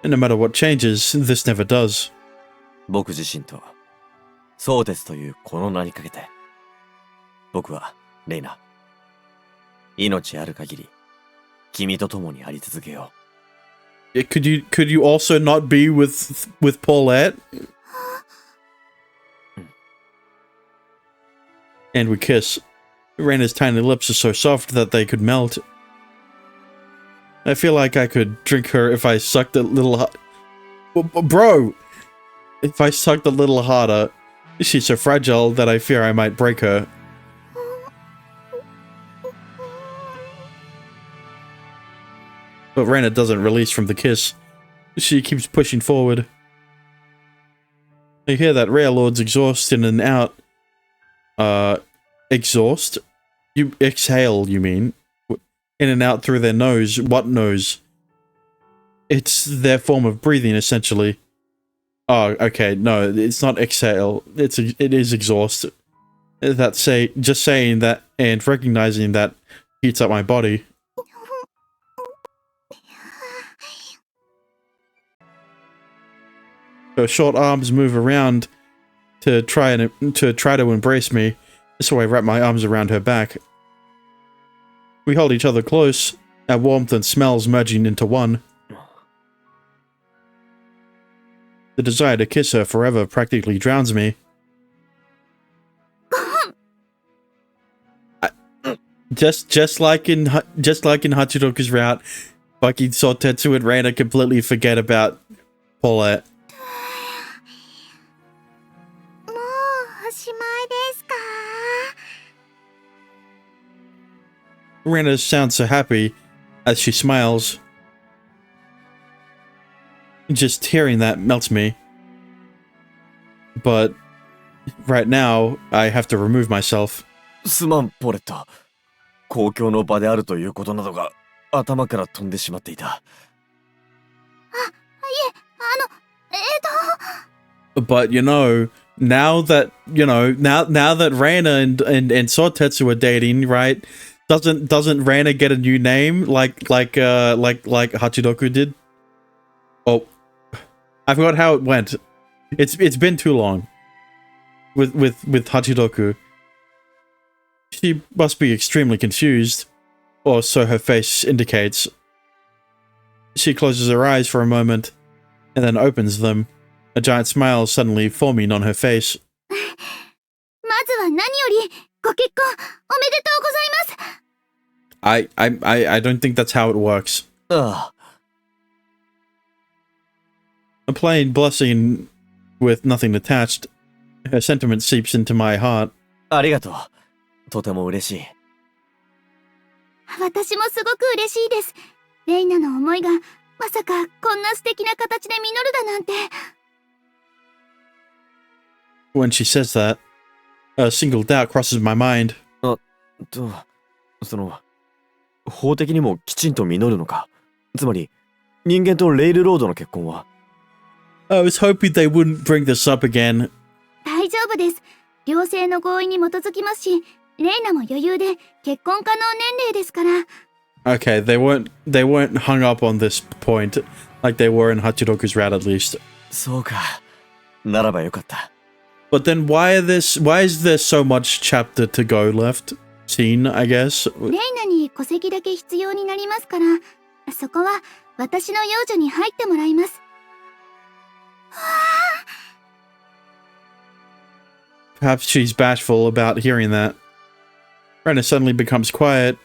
S2: and no matter what changes, this never does.
S8: 僕自身と相鉄というこの名にかけて、僕はレイナ、命ある限り君と共にあり続けよう。
S2: Could you also not be with Paulette? And we kiss. Raina's tiny lips are so soft that they could melt. I feel like I could drink her if I sucked a little Bro! If I sucked a little harder. She's so fragile that I fear I might break her. But Raina doesn't release from the kiss. She keeps pushing forward. I hear that Rare Lords exhaust in and out. Exhaust? You exhale, you mean? In and out through their nose. What nose? It's their form of breathing, essentially. Oh, okay, no, it's not exhale. It is exhaust. Just saying that and recognizing that heats up my body. Her short arms move around to try to embrace me, so I wrap my arms around her back. We hold each other close, our warmth and smells merging into one. The desire to kiss her forever practically drowns me. Just like in Hachiroku's route, fucking Sotetsu and Reina completely forget about Paulette.
S9: もうおしまいですか?
S2: Reina sounds so happy as she smiles. Just hearing that melts me. But right now, I have to remove myself.
S8: すまん、ポレット。公共の場であるということなどが頭から飛んでしまっていた。
S2: But now that Reina and Sotetsu are dating, right? Doesn't Reina get a new name like Hachiroku did? Oh, I forgot how it went. It's been too long. With Hachiroku. She must be extremely confused, or so her face indicates. She closes her eyes for a moment, and then opens them, a giant smile suddenly forming on her face.
S1: まずは何よりご結婚おめでとうございます。
S2: I don't think that's how it works. A plain blessing with nothing attached. Her sentiment seeps into my heart.
S8: ありがとう。とても嬉しい。
S1: 私もすごく嬉しいです。レイナの思いがまさかこんな素敵な形で実るだなんて。
S2: When she says that, a single doubt crosses my mind.
S8: 法的にもきちんと実るのか。つまり、人間とレイルロードの結婚は。
S2: I was hoping they wouldn't bring this up again.
S1: 大丈夫です。両性の合意に基づきますし、レイナも余裕で結婚可能年齢ですから。
S2: Okay, they weren't hung up on this point, like they were in Hachiroku's route at least.
S8: そうか。ならばよかった。
S2: But then why is there so much chapter to go left? Scene, I guess.
S1: レイナに戸籍だけ必要になりますから、そこは私の養女に入ってもらいます。
S2: Perhaps she's bashful about hearing that. Rena suddenly becomes quiet,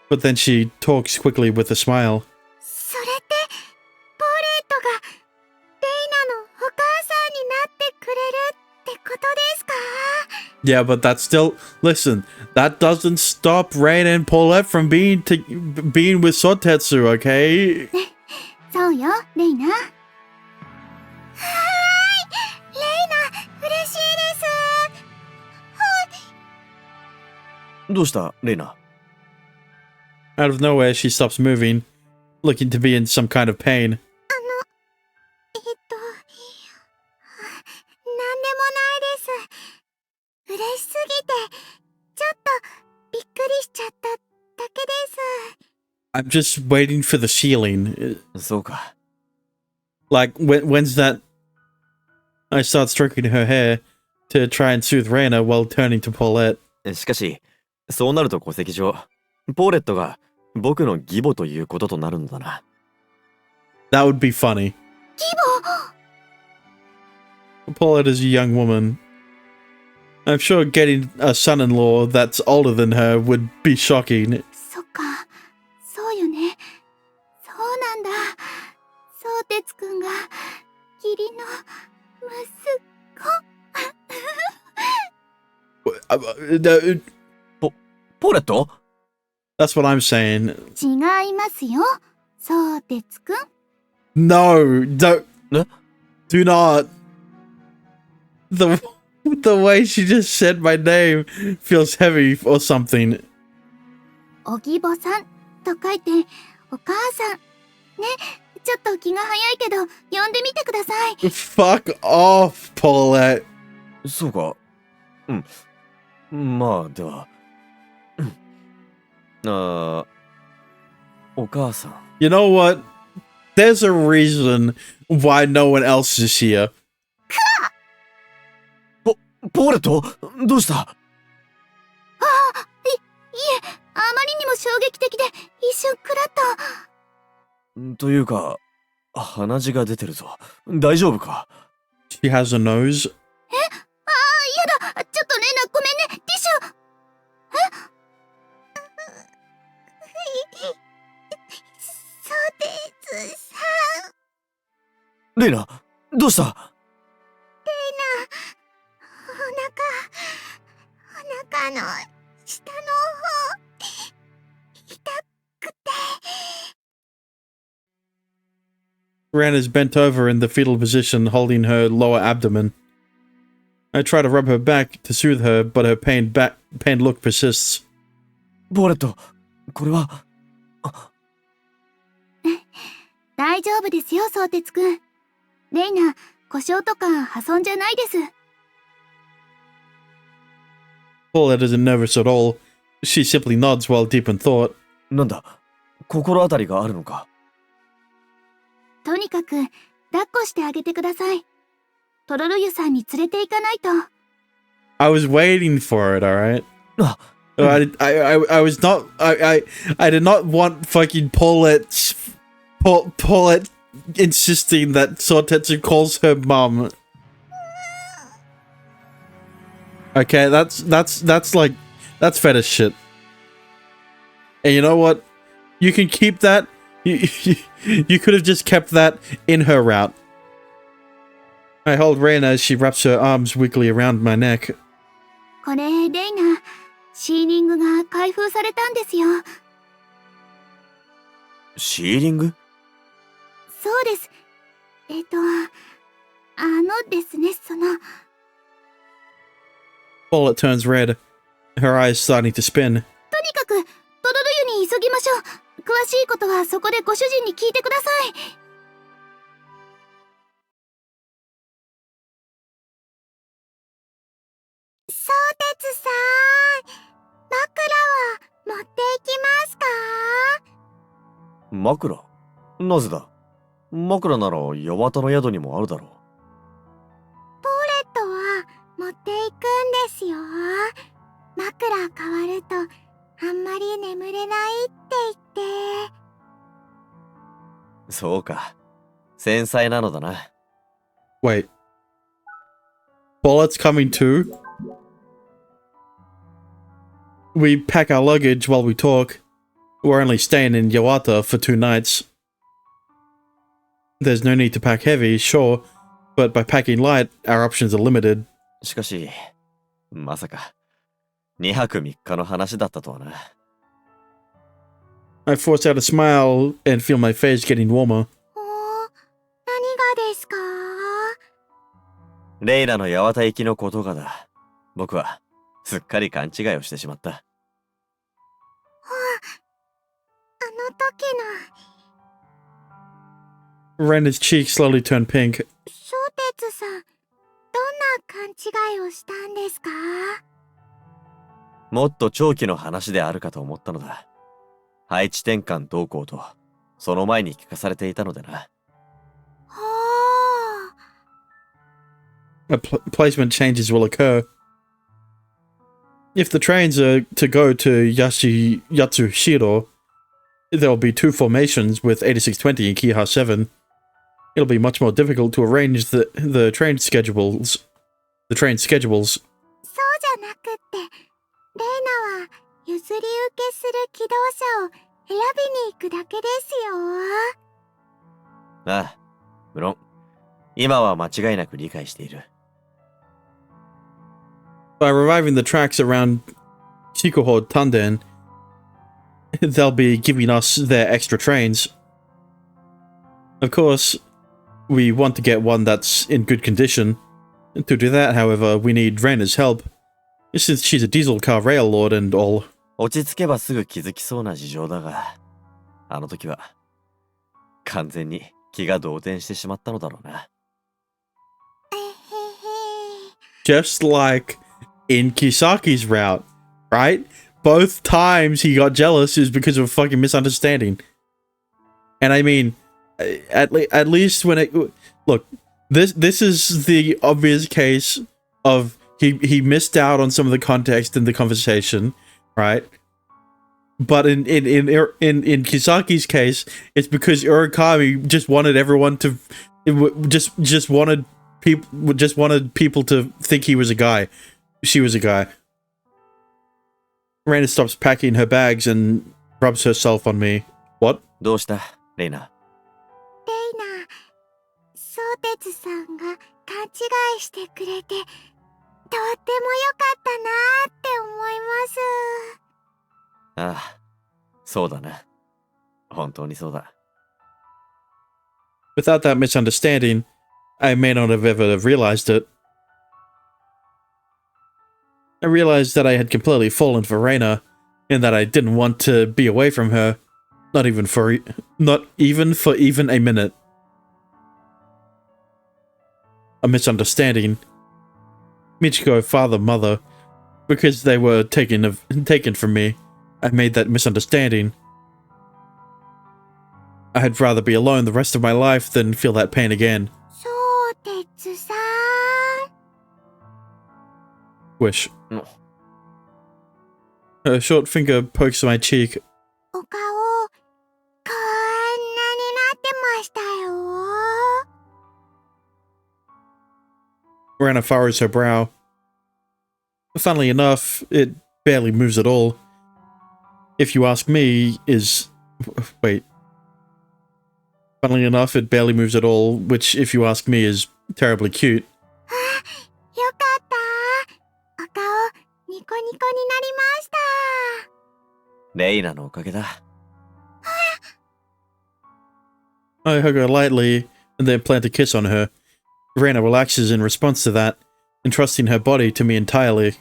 S2: but then she talks quickly with a smile.
S9: それってポーレットがレイナのお母さんになってくれるってことですか?
S2: Yeah, but that's still... Listen, that doesn't stop Rain and Paulette from being with Sotetsu, okay?
S1: そうよ、レイナ。
S9: はーい。レイナ、嬉しいです。
S8: どうしたレイナ？
S2: Out of nowhere, she stops moving, looking to be in some kind of pain.
S9: なんでもないです。嬉しすぎて、ちょっとびっくりしちゃっただけです。
S2: I'm just waiting for the ceiling.
S8: そうか。
S2: Like, when's that... I start stroking her hair to try and soothe Reina while turning to Paulette.
S8: しかし、そうなると戸籍上、ポーレットが僕の義母ということとなるのだな。
S2: That would be funny.
S1: 義母
S2: Paulette is a young woman. I'm sure getting a son-in-law that's older than her would be shocking.
S1: そっか、そうよね。そうなんだ。そうてつくんが、義理の息子。
S8: ポーレット？
S2: That's what I'm saying.
S1: 違いますよ、そうてつくん。
S2: No, don't.
S8: No?
S2: Do not. The way she just said my name feels heavy or something.
S1: お義母さんと書いて、お母さん。ね、ちょっと気が早いけど、呼んでみてください。
S2: Fuck off, Paulette.
S8: そうか。まあ、では。お母さん。
S2: You know what? There's a reason why no one else is here.
S8: ポーレット？どうした？
S1: いえ、あまりにも衝撃的で、一瞬くらっと。
S8: というか、鼻血が出てるぞ。大丈夫か？
S2: She has a nose.
S1: やだ、ちょっとレナ、ごめんね、ティッシュ。
S9: そうですさん。
S8: レイナ、どうした？
S9: お腹の下の方痛くて。
S2: Ran is bent over in the fetal position, holding her lower abdomen. I try to rub her back to soothe her, but her pained look persists.
S8: ポーレット、これは。
S1: 大丈夫ですよ、そうてつくん。レイナ、故障とか破損じゃないです。
S2: Paulette isn't nervous at all. She simply nods while deep in thought.
S8: なんだ、心当たりがあるのか？
S1: とにかく、抱っこしてあげてください。トロルユさんに連れて行かないと。
S2: I was waiting for it, alright? I was not... I did not want fucking Paulette insisting that Sotetsu calls her mum. Okay, that's fetish shit. And you know what? You can keep that. You could have just kept that in her route. I hold Reina as she wraps her arms weakly around my neck.
S1: これ、レイナ、シーリングが開封されたんですよ。
S8: シーリング？
S1: そうです。ですね、
S2: Paulette turns red, her eyes starting to spin.
S1: とにかく、トロルユに急ぎましょう。詳しいことはそこでご主人に聞いてください。
S9: そうてつさん、枕は持っていきますか？
S8: 枕？なぜだ？枕なら八幡の宿にもあるだろう。
S9: ポーレットは持っていくんですよ。枕変わるとあんまり眠れないって言って。
S8: そうか。繊細なのだな。
S2: Wait. Paulette's coming too? We pack our luggage while we talk. We're only staying in Yawata for 2 nights. There's no need to pack heavy, sure, but by packing light, our options are limited.
S8: しかし、まさか、2泊3日の話だったとはな。
S2: I force out a smile and feel my face getting warmer.
S9: 何がですか？
S8: レイラの八幡行きのことがだ。僕は、すっかり勘違いをしてしまった。
S9: あの時の
S2: Rena's cheeks slowly turned pink.
S9: 小鉄さん、どんな勘違いをしたんですか？
S8: もっと長期の話であるかと思ったのだ。配置転換どうこうと、その前に聞かされていたのでな。
S2: Placement changes will occur. If the trains are to go to Yatsushiro, there will be 2 formations with 8620 and Kiha 7. It'll be much more difficult to arrange the train schedules.
S9: そうじゃなくって、レイナは譲り受けする機動車を選びに行くだけですよ。
S8: ああ、無論、今は間違いなく理解している。
S2: By reviving the tracks around Shikoho Tanden, they'll be giving us their extra trains. Of course, we want to get one that's in good condition. To do that, however, we need Reina's help, since she's a diesel car rail lord and all.
S8: 落ち着けばすぐ気づきそうな事情だが、あの時は、完全に気が動転してしまったのだろうな。
S2: Just like in Kisaki's route, right? Both times he got jealous is because of a fucking misunderstanding. And I mean, at least when it... Look, this is the obvious case of he missed out on some of the context in the conversation, right? But in Kisaki's case, it's because Urakami just wanted everyone to... just wanted people to think he was a guy. She was a guy. Reina stops packing her bags and rubs herself on me. What?
S8: どうした、レイナ。
S9: レイナ、相鉄さんが勘違いしてくれて、とっても良かったなーって思います。
S8: ああ、そうだな。本当にそうだ。
S2: Without that misunderstanding, I may not have ever realized it. I realized that I had completely fallen for Reina, and that I didn't want to be away from her, not even for even a minute. A misunderstanding. Michiko, father, mother, because they were taken from me, I made that misunderstanding. I'd rather be alone the rest of my life than feel that pain again.
S9: 相鉄さん。
S2: Wish. Her short finger pokes my cheek.
S9: お顔、こんなになってましたよ。
S2: Reina furrows her brow. Funnily enough, it barely moves at all. If you ask me, wait. Funnily enough, it barely moves at all, which, if you ask me, is terribly cute.
S9: よかった。お顔、ニコニコになりました。
S8: レイナのおかげだ。
S2: I hug her lightly, and then plant a kiss on her. Reina relaxes in response to that, entrusting her body to me entirely.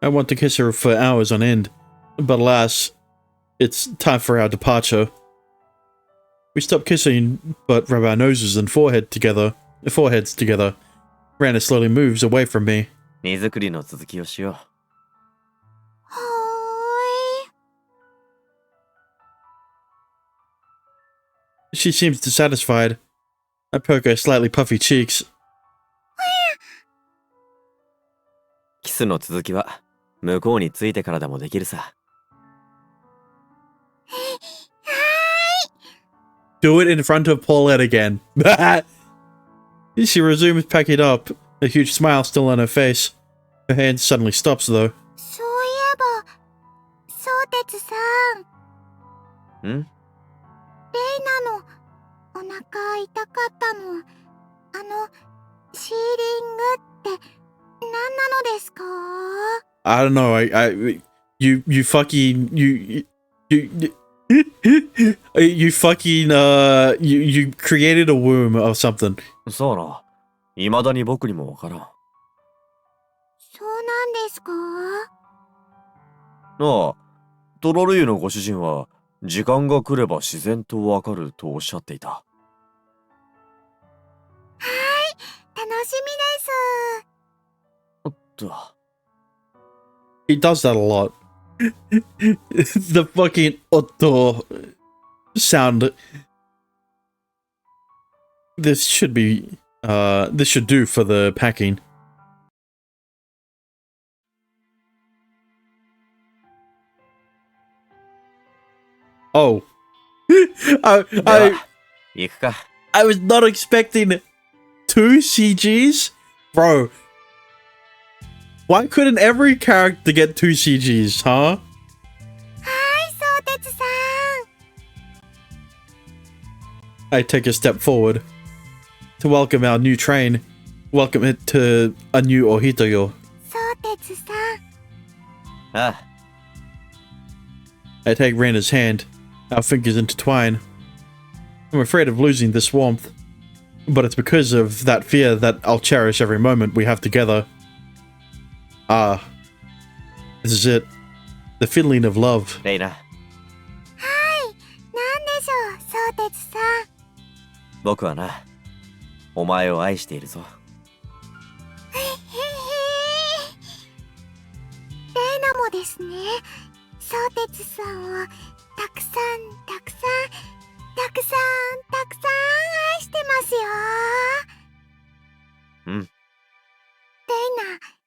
S2: I want to kiss her for hours on end, but alas, it's time for our departure. We stop kissing, but rub our noses and foreheads together. Reina slowly moves away from me.
S8: 荷造りの続きをしよう。
S9: はーい。
S2: She seems dissatisfied. I poke her slightly puffy cheeks.
S8: キスの続きは向こうに着いてからでもできるさ。
S2: Do it in front of Paulette again. She resumes packing up, a huge smile still on her face. Her hand suddenly stops, though.
S9: そういえば、相鉄さん。
S8: ん？
S9: レイナのお腹痛かったの。シーリングって何なのですか？
S2: I don't know. You fucking you you fucking you created a womb or something.
S8: そうな。未だに僕にもわからん。
S9: そうなんですか？
S8: ああ、トロル湯のご主人は、時間が来れば自然とわかるとおっしゃっていた。
S9: はい、楽しみです。
S8: おっと。
S2: He does that a lot. The fucking otto sound. This should be this should do for the packing. Oh.
S8: 行くか。
S2: I was not expecting 2 CGs? Bro. Why couldn't every character get 2 CGs, huh?
S9: はい、そうてつさん。
S2: I take a step forward to welcome our new train. Welcome it to a new Ohitoyo.
S9: そうてつさん。
S8: ああ。
S2: I take Raina's hand. Our fingers intertwine. I'm afraid of losing this warmth. But it's because of that fear that I'll cherish every moment we have together. Ah. This is it. The feeling of love.
S8: レイナ。
S9: はい、なんでしょう、そうてつさん。
S8: 僕はな、お前を愛しているぞ。
S9: へへへ。レイナもですね。そうてつさんをたくさん愛してますよ。
S8: うん。
S9: レイナ、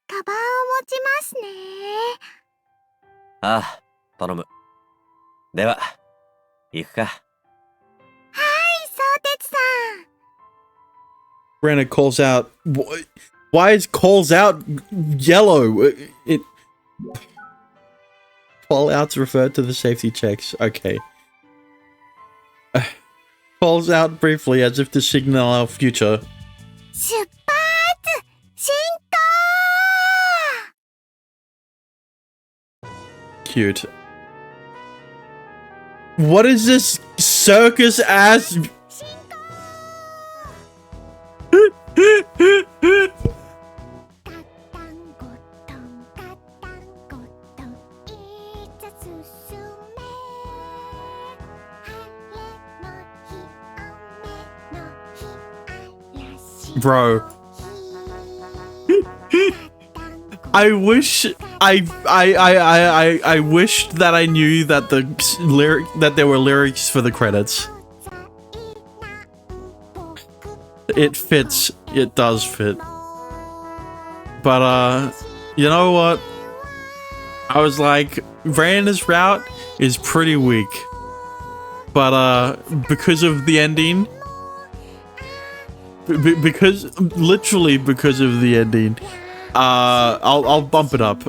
S9: カバンを持ちますね。
S8: ああ、頼む。では、行くか。
S9: はい、そうてつさん。
S2: Raina calls out. Why is calls out yellow? It call outs refer to the safety checks. Okay. Calls out briefly as if to signal our future.
S9: 出発進行。
S2: Cute. What is this circus ass? Bro. I wish I wished that I knew that there were lyrics for the credits. It fits. It does fit. But you know what? I was like, Raina's route is pretty weak. But because of the ending, literally because of the ending, I'll bump it up.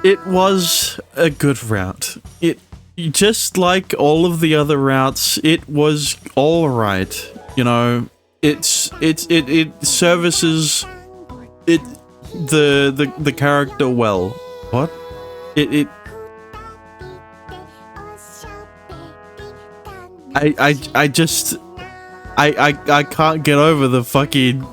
S2: It was a good route. It, just like all of the other routes, it was alright. You know, it services the character well. What? I just can't get over the fucking.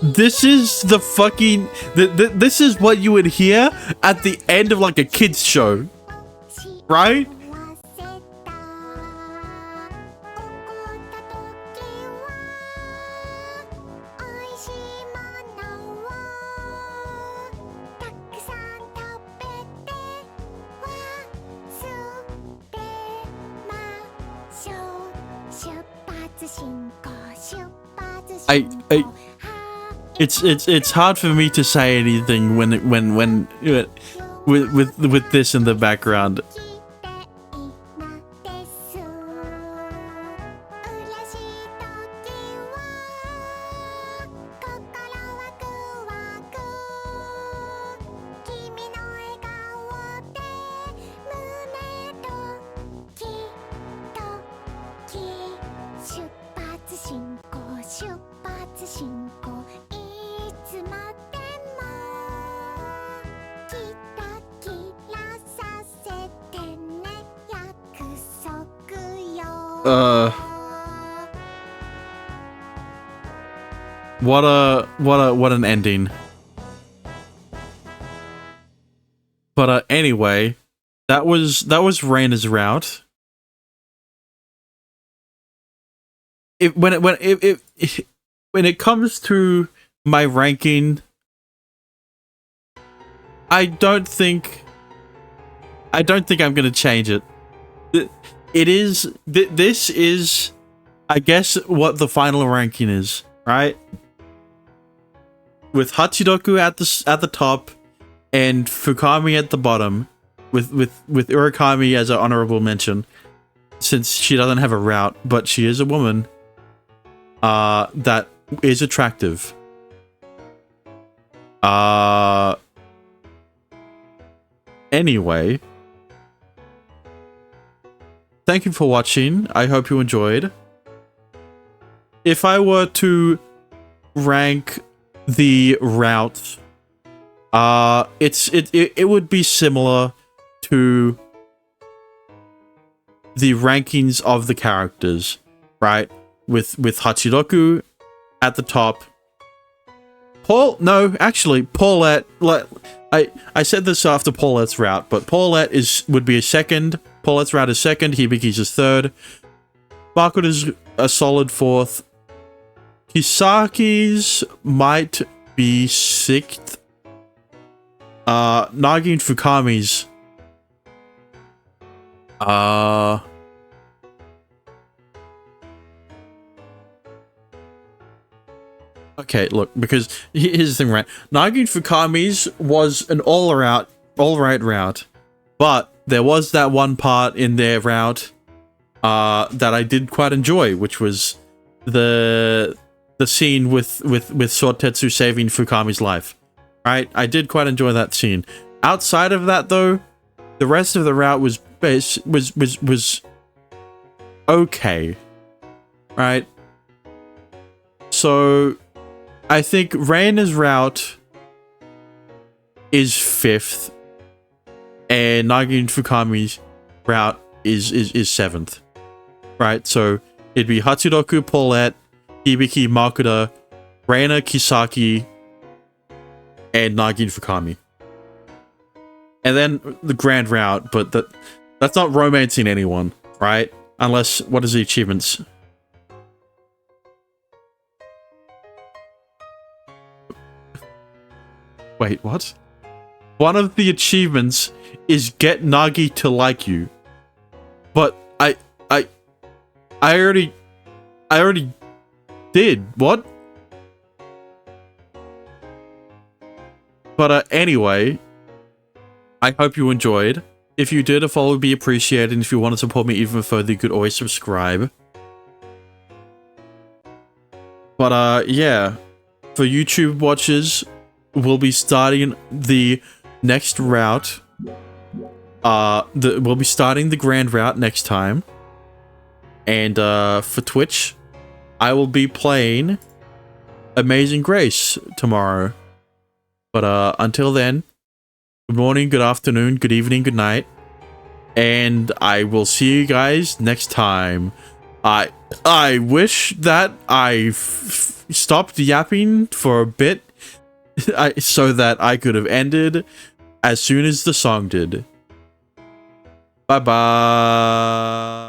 S2: This is the fucking. This is what you would hear at the end of like a kids show, right? It's hard for me to say anything when with this in the background.
S9: 出発進行いつまでもキラキラさせてね約束よ
S2: What an ending. But anyway, that was Reina's route. When it comes to my ranking, I don't think I'm gonna change it. This is, I guess, what the final ranking is, right? With Hachiroku at the top and Fukami at the bottom, with Urakami as an honorable mention, since she doesn't have a route, but she is a woman that is attractive. Anyway, thank you for watching. I hope you enjoyed. If I were to rank the route, it would be similar to the rankings of the characters, right? With Hachiroku at the top. Paulette. I said this after Paulette's route, but Paulette would be a second. Paulette's route is second. Hibiki's is third. Makoto's a solid fourth. Kisaki's might be sixth. Nagi and Fukami's okay, look, because here's the thing, right? Nagi and Fukami's was an all-right route, but there was that one part in their route that I did quite enjoy, which was the scene with Sotetsu saving Fukami's life. Right? I did quite enjoy that scene. Outside of that, though, the rest of the route was okay. Right? So I think Reina's route is fifth, and Nagi and Fukami's route is seventh. Right? So it'd be Hachiroku, Paulette, Hibiki, Makoto, Reina, Kisaki, and Nagi and Fukami. And then the grand route, but that's not romancing anyone, right? Unless, what is the achievements? Wait, what? One of the achievements is get Nagi to like you. But I already did. What? But anyway, I hope you enjoyed. If you did, a follow would be appreciated, and if you want to support me even further, you could always subscribe. But yeah, for YouTube watchers, we'll be starting the next route. We'll be starting the grand route next time. And for Twitch, I will be playing Amazing Grace tomorrow. But until then, good morning, good afternoon, good evening, good night. And I will see you guys next time. I wish that I stopped yapping for a bit so that I could have ended as soon as the song did. Bye-bye.